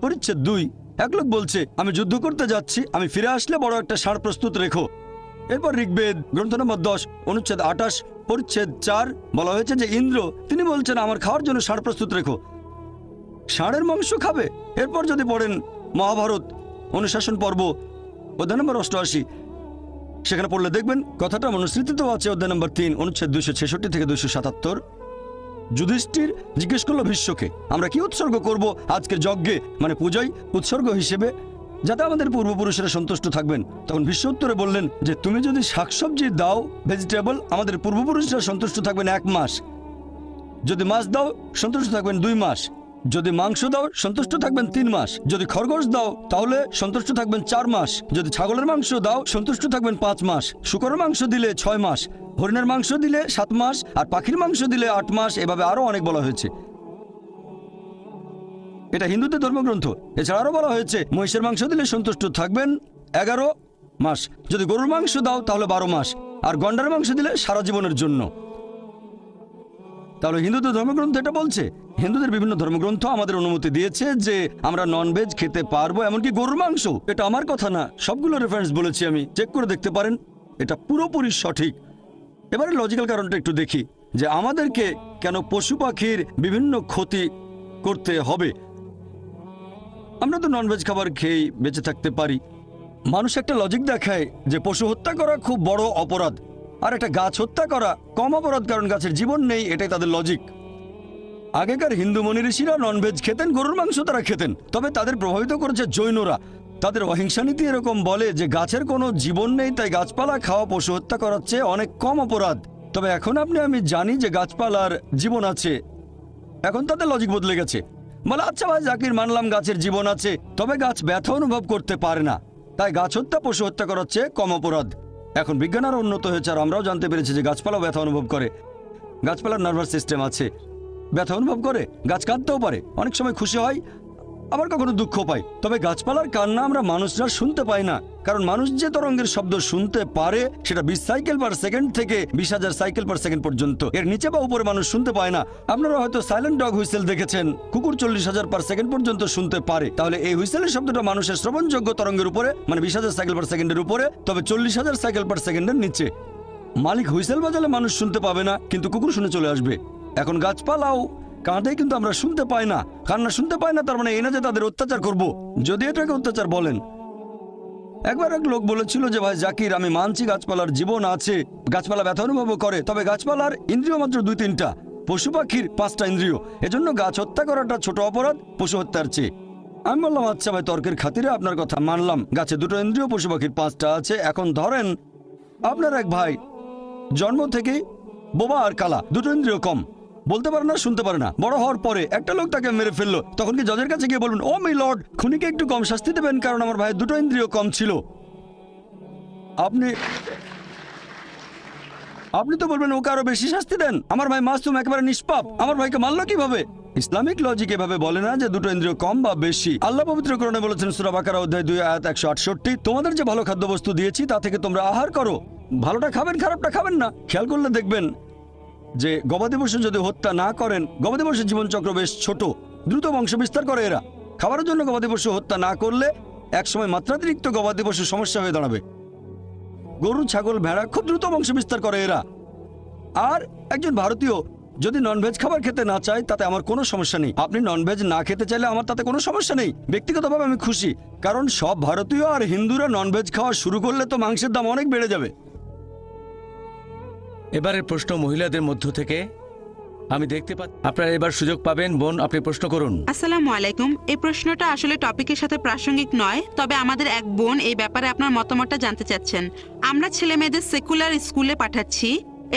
পরিচ্ছেদ 2, এক লোক বলছে আমি যুদ্ধ করতে যাচ্ছি, আমি ফিরে আসলে বড় একটা ষাঁড় প্রস্তুত রেখো। এরপর ঋগ্বেদ গ্রন্থ নম্বর 10 অনুচ্ছেদ 28 পরিচ্ছেদ 4 বলা হয়েছে যে ইন্দ্র তিনি বলছেন আমার খাওয়ার জন্য ষাঁড় প্রস্তুত রেখো, ষাঁড়ের মাংস খাবে। এরপর যদি পড়েন মহাভারত অনুশাসন পর্ব অধ্যায় নম্বর 88, সেখানে পড়লে দেখবেন কথাটা মনুস্মৃতিতেও আছে অধ্যায় নম্বর 3 অনুচ্ছেদ 266 থেকে 277। যুধিষ্ঠির জিজ্ঞেস করলো ভীষ্মকে আমরা কি উৎসর্গ করব আজকের যজ্ঞে, মানে পূজায় উৎসর্গ হিসেবে, যাতে আমাদের পূর্বপুরুষেরা সন্তুষ্ট থাকবেন। তখন ভীষ্ম উত্তরে বললেন যে তুমি যদি শাকসবজি দাও, ভেজিটেবল, আমাদের পূর্বপুরুষরা সন্তুষ্ট থাকবেন 1 মাস, যদি মাছ দাও সন্তুষ্ট থাকবেন 2 মাস, যদি মাংস দাও সন্তুষ্ট থাকবেন 3 মাস, যদি খরগোশ দাও তাহলে সন্তুষ্ট থাকবেন 4 মাস, যদি ছাগলের মাংস দাও সন্তুষ্ট থাকবেন 5 মাস, শূকরের মাংস দিলে 6 মাস, হরিণের মাংস দিলে 7 মাস, আর পাখির মাংস দিলে 8 মাস। এভাবে আরো অনেক বলা হয়েছে। এটা হিন্দুদের ধর্মগ্রন্থ। এছাড়া আরো বলা হয়েছে মহিষের মাংস দিলে সন্তুষ্ট থাকবেন 11 মাস, যদি গরুর মাংস দাও তাহলে 12 মাস, আর গন্ডারের মাংস দিলে সারা জীবনের জন্য। তাহলে হিন্দুদের ধর্মগ্রন্থ এটা বলছে। হিন্দুদের বিভিন্ন ধর্মগ্রন্থ আমাদের অনুমতি দিয়েছে যে আমরা ননভেজ খেতে পারবো, এমনকি গরুর মাংস। এটা আমার কথা না, সবগুলো রেফারেন্স বলেছি আমি, চেক করে দেখতে পারেন, এটা পুরোপুরি সঠিক। এবারে লজিক্যাল কারণটা একটু দেখি যে আমাদেরকে কেন পশু পাখির বিভিন্ন ক্ষতি করতে হবে। আমরা তো ননভেজ খাবার খেয়েই বেঁচে থাকতে পারি। মানুষ একটা লজিক দেখায় যে পশু হত্যা করা খুব বড় অপরাধ, আর একটা গাছ হত্যা করা কম অপরাধ, কারণ গাছের জীবন নেই, এটাই তাদের লজিক। আগেকার হিন্দু মুনি ঋষিরা ননভেজ খেতেন, গরুর মাংস তারা খেতেন, তবে তাদের প্রভাবিত করেছে জৈনরা। তাদের অহিংসা নীতি এরকম বলে যে গাছের কোনো জীবন নেই, তাই গাছপালা খাওয়া পশু হত্যা করার চেয়ে অনেক কম অপরাধ। তবে এখন আমি জানি যে গাছপালার জীবন আছে, এখন তাদের লজিক বদলে গেছে। বলে আচ্ছা ভাই জাকির, মানলাম গাছের জীবন আছে, তবে গাছ ব্যথা অনুভব করতে পারে না, তাই গাছ হত্যা পশু হত্যা করার চেয়ে কম অপরাধ। এখন বিজ্ঞান আরও উন্নত হয়েছে আর আমরাও জানতে পেরেছি যে গাছপালাও ব্যথা অনুভব করে। গাছপালার নার্ভাস সিস্টেম আছে, ব্যথা অনুভব করে, গাছ কাঁদতেও পারে, অনেক সময় খুশি হয়, আবার কখনো দুঃখ পাই। তবে গাছপালার কান্না আমরা মানুষরা শুনতে পাই না, কারণ মানুষ যে তরঙ্গের শব্দ শুনতে পারে সেটা 20 সাইকেল পার সেকেন্ড থেকে 20,000 সাইকেল পার সেকেন্ড পর্যন্ত। এর নিচে বা উপরে মানুষ শুনতে পায় না। আপনারা হয়তো সাইলেন্ট ডগ হুইসেল দেখেছেন, কুকুর 40,000 পার সেকেন্ড পর্যন্ত শুনতে পারে। তাহলে এই হুইসেলের শব্দটা মানুষের শ্রবণযোগ্য তরঙ্গের উপরে, মানে 20,000 সাইকেল পার সেকেন্ডের উপরে, তবে 40,000 সাইকেল পার সেকেন্ডের নিচে। মালিক হুইসেল বাজালে মানুষ শুনতে পাবে না, কিন্তু কুকুর শুনে চলে আসবে। এখন গাছপালাও কাঁদে, কিন্তু আমরা শুনতে পাই না। কান্না শুনতে পাই না, তার মানে এই না যে তাদের অত্যাচার করব, যদি এটাকে অত্যাচার বলেন। একবার এক লোক বলেছিল যে ভাই জাকির, আমি মানছি গাছপালার জীবন আছে, গাছপালা ব্যথা অনুভব করে, তবে গাছপালার ইন্দ্রিয় মাত্র 2-3টা, পশু পাখির 5টা ইন্দ্রিয়। এজন্য গাছ হত্যা করাটা ছোট অপরাধ পশু হত্যার চেয়ে। আমি বললাম আচ্ছা ভাই, তর্কের খাতিরে আপনার কথা মানলাম, গাছে 2টো ইন্দ্রিয়, পশু পাখির 5টা আছে। এখন ধরেন আপনার এক ভাই জন্ম থেকেই বোবা আর কালা, 2টো ইন্দ্রিয় কম, বলতে পারে না, শুনতে পারে না। বড় হওয়ার পরে একটা লোক তাকে মেরে ফেললো, তখন কি জজের কাছে গিয়ে বলবেন, ও মাই লর্ড, খুনিকে একটু কম শাস্তি দেবেন কারণ আমার ভাইয়ের 2টো ইন্দ্রিয় কম ছিল? আপনি তো বলবেন ওকে আরো বেশি শাস্তি দেন, আমার ভাই মাসুম, একেবারে নিষ্পাপ, আমার ভাইকে মারলো কিভাবে? ইসলামিক লজিক এভাবে বলে না যে 2টো ইন্দ্রিয় কম বা বেশি। আল্লাহ পবিত্র কোরআনে বলেছেন সূরা বাকারা অধ্যায় 2 আয়াত 168, তোমাদের যে ভালো খাদ্যবস্তু দিয়েছি তা থেকে তোমরা আহার করো, ভালোটা খাবেন, খারাপটা খাবেন না। খেয়াল করলে দেখবেন যে গবাদি পশু যদি হত্যা না করেন, গবাদি পশুর জীবনচক্র বেশ ছোট, দ্রুত বংশ বিস্তার করে এরা। খাবারের জন্য গবাদি পশু হত্যা না করলে একসময় মাত্রাতিরিক্ত গবাদি পশু সমস্যা হয়ে দাঁড়াবে। গরু, ছাগল, ভেড়া খুব দ্রুত বংশ বিস্তার করে এরা। আর একজন ভারতীয় যদি ননভেজ খাবার খেতে না চায় তাতে আমার কোনো সমস্যা নেই। আপনি ননভেজ না খেতে চাইলে আমার তাতে কোনো সমস্যা নেই, ব্যক্তিগতভাবে আমি খুশি, কারণ সব ভারতীয় আর হিন্দুরা ননভেজ খাওয়া শুরু করলে তো মাংসের দাম অনেক বেড়ে যাবে। এবারের প্রশ্ন মহিলাদের মধ্য থেকে আমি দেখতে পাচ্ছি। আপনারা এবার সুযোগ পাবেন। বোন, আপনি প্রশ্ন করুন। আসসালামু আলাইকুম। এই প্রশ্নটা আসলে টপিকের সাথে প্রাসঙ্গিক নয়, তবে আমাদের এক বোন এই ব্যাপারে আপনার মতামতটা জানতে চাচ্ছেন। আমরা ছেলে মেয়েদের সেকুলার স্কুলে পাঠাচ্ছি,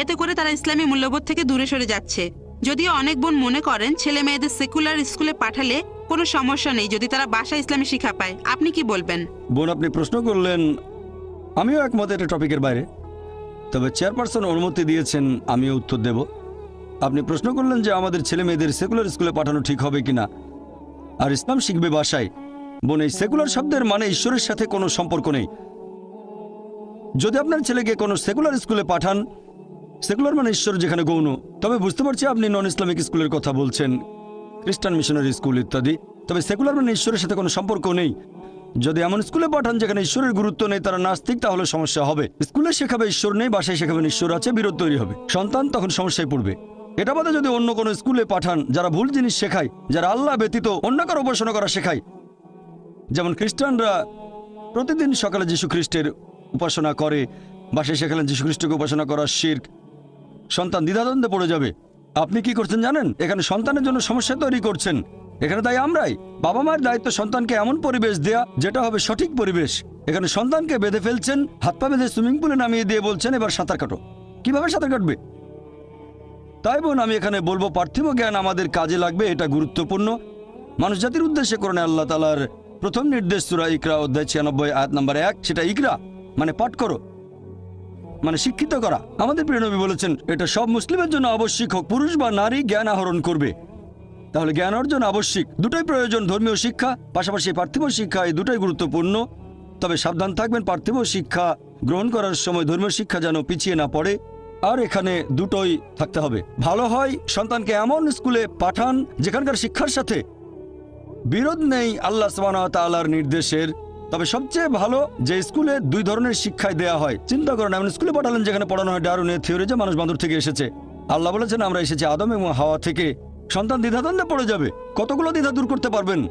এতে করে তারা ইসলামী মূল্যবোধ থেকে দূরে সরে যাচ্ছে। যদিও অনেক বোন মনে করেন ছেলে মেয়েদের সেকুলার স্কুলে পাঠালে কোনো সমস্যা নেই যদি তারা বাসায় ইসলামী শিক্ষা পায়। আপনি কি বলবেন? বোন, আপনি প্রশ্ন করলেন, আমিও একমত এটা টপিকের বাইরে, তবে চেয়ারপারসন অনুমতি দিয়েছেন, আমিও উত্তর দেব। আপনি প্রশ্ন করলেন যে আমাদের ছেলে মেয়েদের সেকুলার স্কুলে পাঠানো ঠিক হবে কিনা, আর ইসলাম শিখবে বাসায়। বোন, এই সেকুলার শব্দের মানে ঈশ্বরের সাথে কোনো সম্পর্ক নেই। যদি আপনার ছেলেকে কোনো সেকুলার স্কুলে পাঠান, সেকুলার মানে ঈশ্বর যেখানে গৌণ, তবে বুঝতে পারছি আপনি নন ইসলামিক স্কুলের কথা বলছেন, খ্রিস্টান মিশনারি স্কুল ইত্যাদি, তবে সেকুলার মানে ঈশ্বরের সাথে কোনো সম্পর্ক নেই। যদি এমন স্কুলে পাঠান যেখানে ঈশ্বরের গুরুত্ব নেই, তারা নাস্তিক, তাহলে সমস্যা হবে। স্কুলে শেখাবে ঈশ্বর নেই, বাসায় শেখাবেন ঈশ্বর আছে, বিরোধ তৈরি হবে, সন্তান তখন সমস্যায় পড়বে। এটা বাদে যদি অন্য কোনো স্কুলে পাঠান যারা ভুল জিনিস শেখায়, যারা আল্লাহ ব্যতীত অন্য কারো উপাসনা করা শেখায়, যেমন খ্রিস্টানরা প্রতিদিন সকালে যীশু খ্রিস্টের উপাসনা করে, বাসায় শেখালেন যীশু খ্রিস্টকে উপাসনা করা শিরক, সন্তান দ্বিধাদ্বন্দ্বে পড়ে যাবে। আপনি কি করছেন জানেন? এখানে সন্তানের জন্য সমস্যা তৈরি করছেন। এখানে তাই আমরাই, বাবা মায়ের দায়িত্ব সন্তানকে এমন পরিবেশ দেয়া যেটা হবে সঠিক পরিবেশ। এখানে সন্তানকে বেঁধে ফেলছেন, হাত পা বেঁধে সুইমিং পুলে নামিয়ে দিয়ে বলছেন এবার সাঁতার কাটো। কিভাবে সাঁতার কাটবে? তাই বোন, আমি এখানে বলবো পার্থিব জ্ঞান আমাদের কাজে লাগবে, এটা গুরুত্বপূর্ণ। মানুষ জাতির উদ্দেশ্যে কোরআনে আল্লাহ তাআলার প্রথম নির্দেশ সূরা ইকরা অধ্যায় 96 আয়াত নম্বর 1, সেটা ইকরা মানে পাঠ করো, মানে শিক্ষিত করা। আমাদের প্রিয় নবী বলেছেন এটা সব মুসলিমের জন্য আবশ্যিক, হোক পুরুষ বা নারী জ্ঞান আহরণ করবে। তাহলে জ্ঞান অর্জন আবশ্যিক, দুটোই প্রয়োজন, ধর্মীয় শিক্ষা পাশাপাশি পার্থিব শিক্ষা, এই দুটোই গুরুত্বপূর্ণ। তবে সাবধান থাকবেন পার্থিব শিক্ষা গ্রহণ করার সময় ধর্মীয় শিক্ষা যেন পিছিয়ে না পড়ে, আর এখানে দুটোই থাকতে হবে। ভালো হয় সন্তানকে এমন স্কুলে পাঠান যেখানকার শিক্ষার সাথে বিরোধ নেই আল্লাহ সুবহানাহু ওয়া তাআলার নির্দেশের। তবে সবচেয়ে ভালো যে স্কুলে 2 ধরনের শিক্ষাই দেয়া হয়। চিন্তা করেন, এমন স্কুলে পাঠালেন যেখানে পড়ানো হয় ডারউইনের থিওরি যে মানুষ বাঁদর থেকে এসেছে। আল্লাহ বলেছেন আমরা এসেছি আদম এবং হাওয়া থেকে। সন্তান দ্বিধাদ্বন্দ্বে পড়ে যাবে। কতগুলো দ্বিধা দূর করতে পারবেন?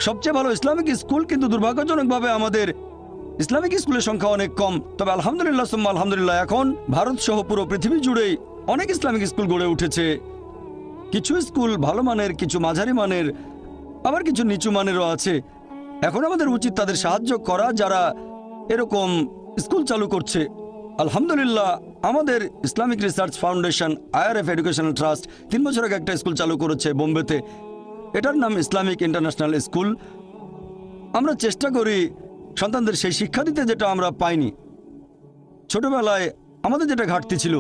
সবচেয়ে ভালো ইসলামিক স্কুল, কিন্তু দুর্ভাগ্যজনকভাবে আমাদের ইসলামিক স্কুলের সংখ্যা অনেক কম। তবে আলহামদুলিল্লাহ সুম্মা আলহামদুলিল্লাহ, এখন ভারত সহ পুরো পৃথিবী জুড়েই অনেক ইসলামিক স্কুল গড়ে উঠেছে। কিছু স্কুল ভালো মানের, কিছু মাঝারি মানের, আবার কিছু নিচু মানেরও আছে। এখন আমাদের উচিত তাদের সাহায্য করা যারা এরকম স্কুল চালু করছে। আলহামদুলিল্লাহ, আমাদের Islamic research foundation IRF educational trust 3 বছর আগে একটা স্কুল চালু করেছে বোম্বেতে। এটার নাম ইসলামিক ইন্টারন্যাশনাল স্কুল। আমরা চেষ্টা করি সন্তানদের সেই শিক্ষা দিতে যেটা আমরা পাইনি ছোটবেলায়, আমাদের যেটা ঘাটতি ছিল।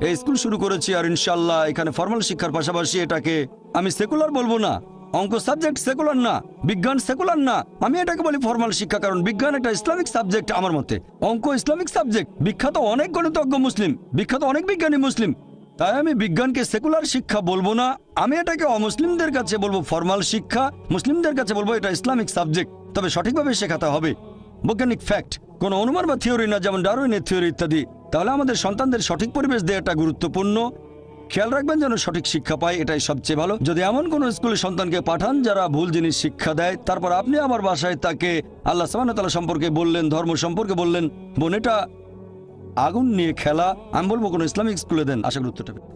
এই স্কুল শুরু করেছি, আর ইনশাল্লাহ এখানে ফর্মাল শিক্ষার পাশাপাশি এটাকে আমি সেকুলার বলবো না, অঙ্ক সাবজেক্ট সেকুলার না, বিজ্ঞান সেকুলার না। আমি এটাকে বলি ফর্মাল শিক্ষা, কারণ বিজ্ঞান একটা ইসলামিক সাবজেক্ট আমার মতে। অঙ্ক ইসলামিক সাবজেক্ট, বিখ্যাত অনেক গণিতজ্ঞ মুসলিম, বিখ্যাত অনেক বিজ্ঞানী মুসলিম। তাই আমি বিজ্ঞানকে সেকুলার শিক্ষা বলবো না, আমি এটাকে অমুসলিমদের কাছে বলবো ফর্মাল শিক্ষা, মুসলিমদের কাছে বলবো এটা ইসলামিক সাবজেক্ট। তবে সঠিকভাবে শেখাতে হবে, বৈজ্ঞানিক ফ্যাক্ট, কোনো অনুমান বা থিওরি না, যেমন ডারউইনের থিওরি ইত্যাদি। তাহলে আমাদের সন্তানদের সঠিক পরিবেশ দেওয়াটা গুরুত্বপূর্ণ। খেয়াল রাখবেন যেন সঠিক শিক্ষা পায়, এটাই সবচেয়ে ভালো। যদি এমন কোনো স্কুলে সন্তানকে পাঠান যারা ভুল জিনিস শিক্ষা দেয়, তারপর আপনি আমার বাসায় তাকে আল্লাহ সুবহানাহু ওয়া তাআলা সম্পর্কে বললেন, ধর্ম সম্পর্কে বললেন, বোন এটা আগুন নিয়ে খেলা, আমি বলবো কোনো ইসলামিক স্কুলে দেন, আশা করি উত্তরটা পেলেন।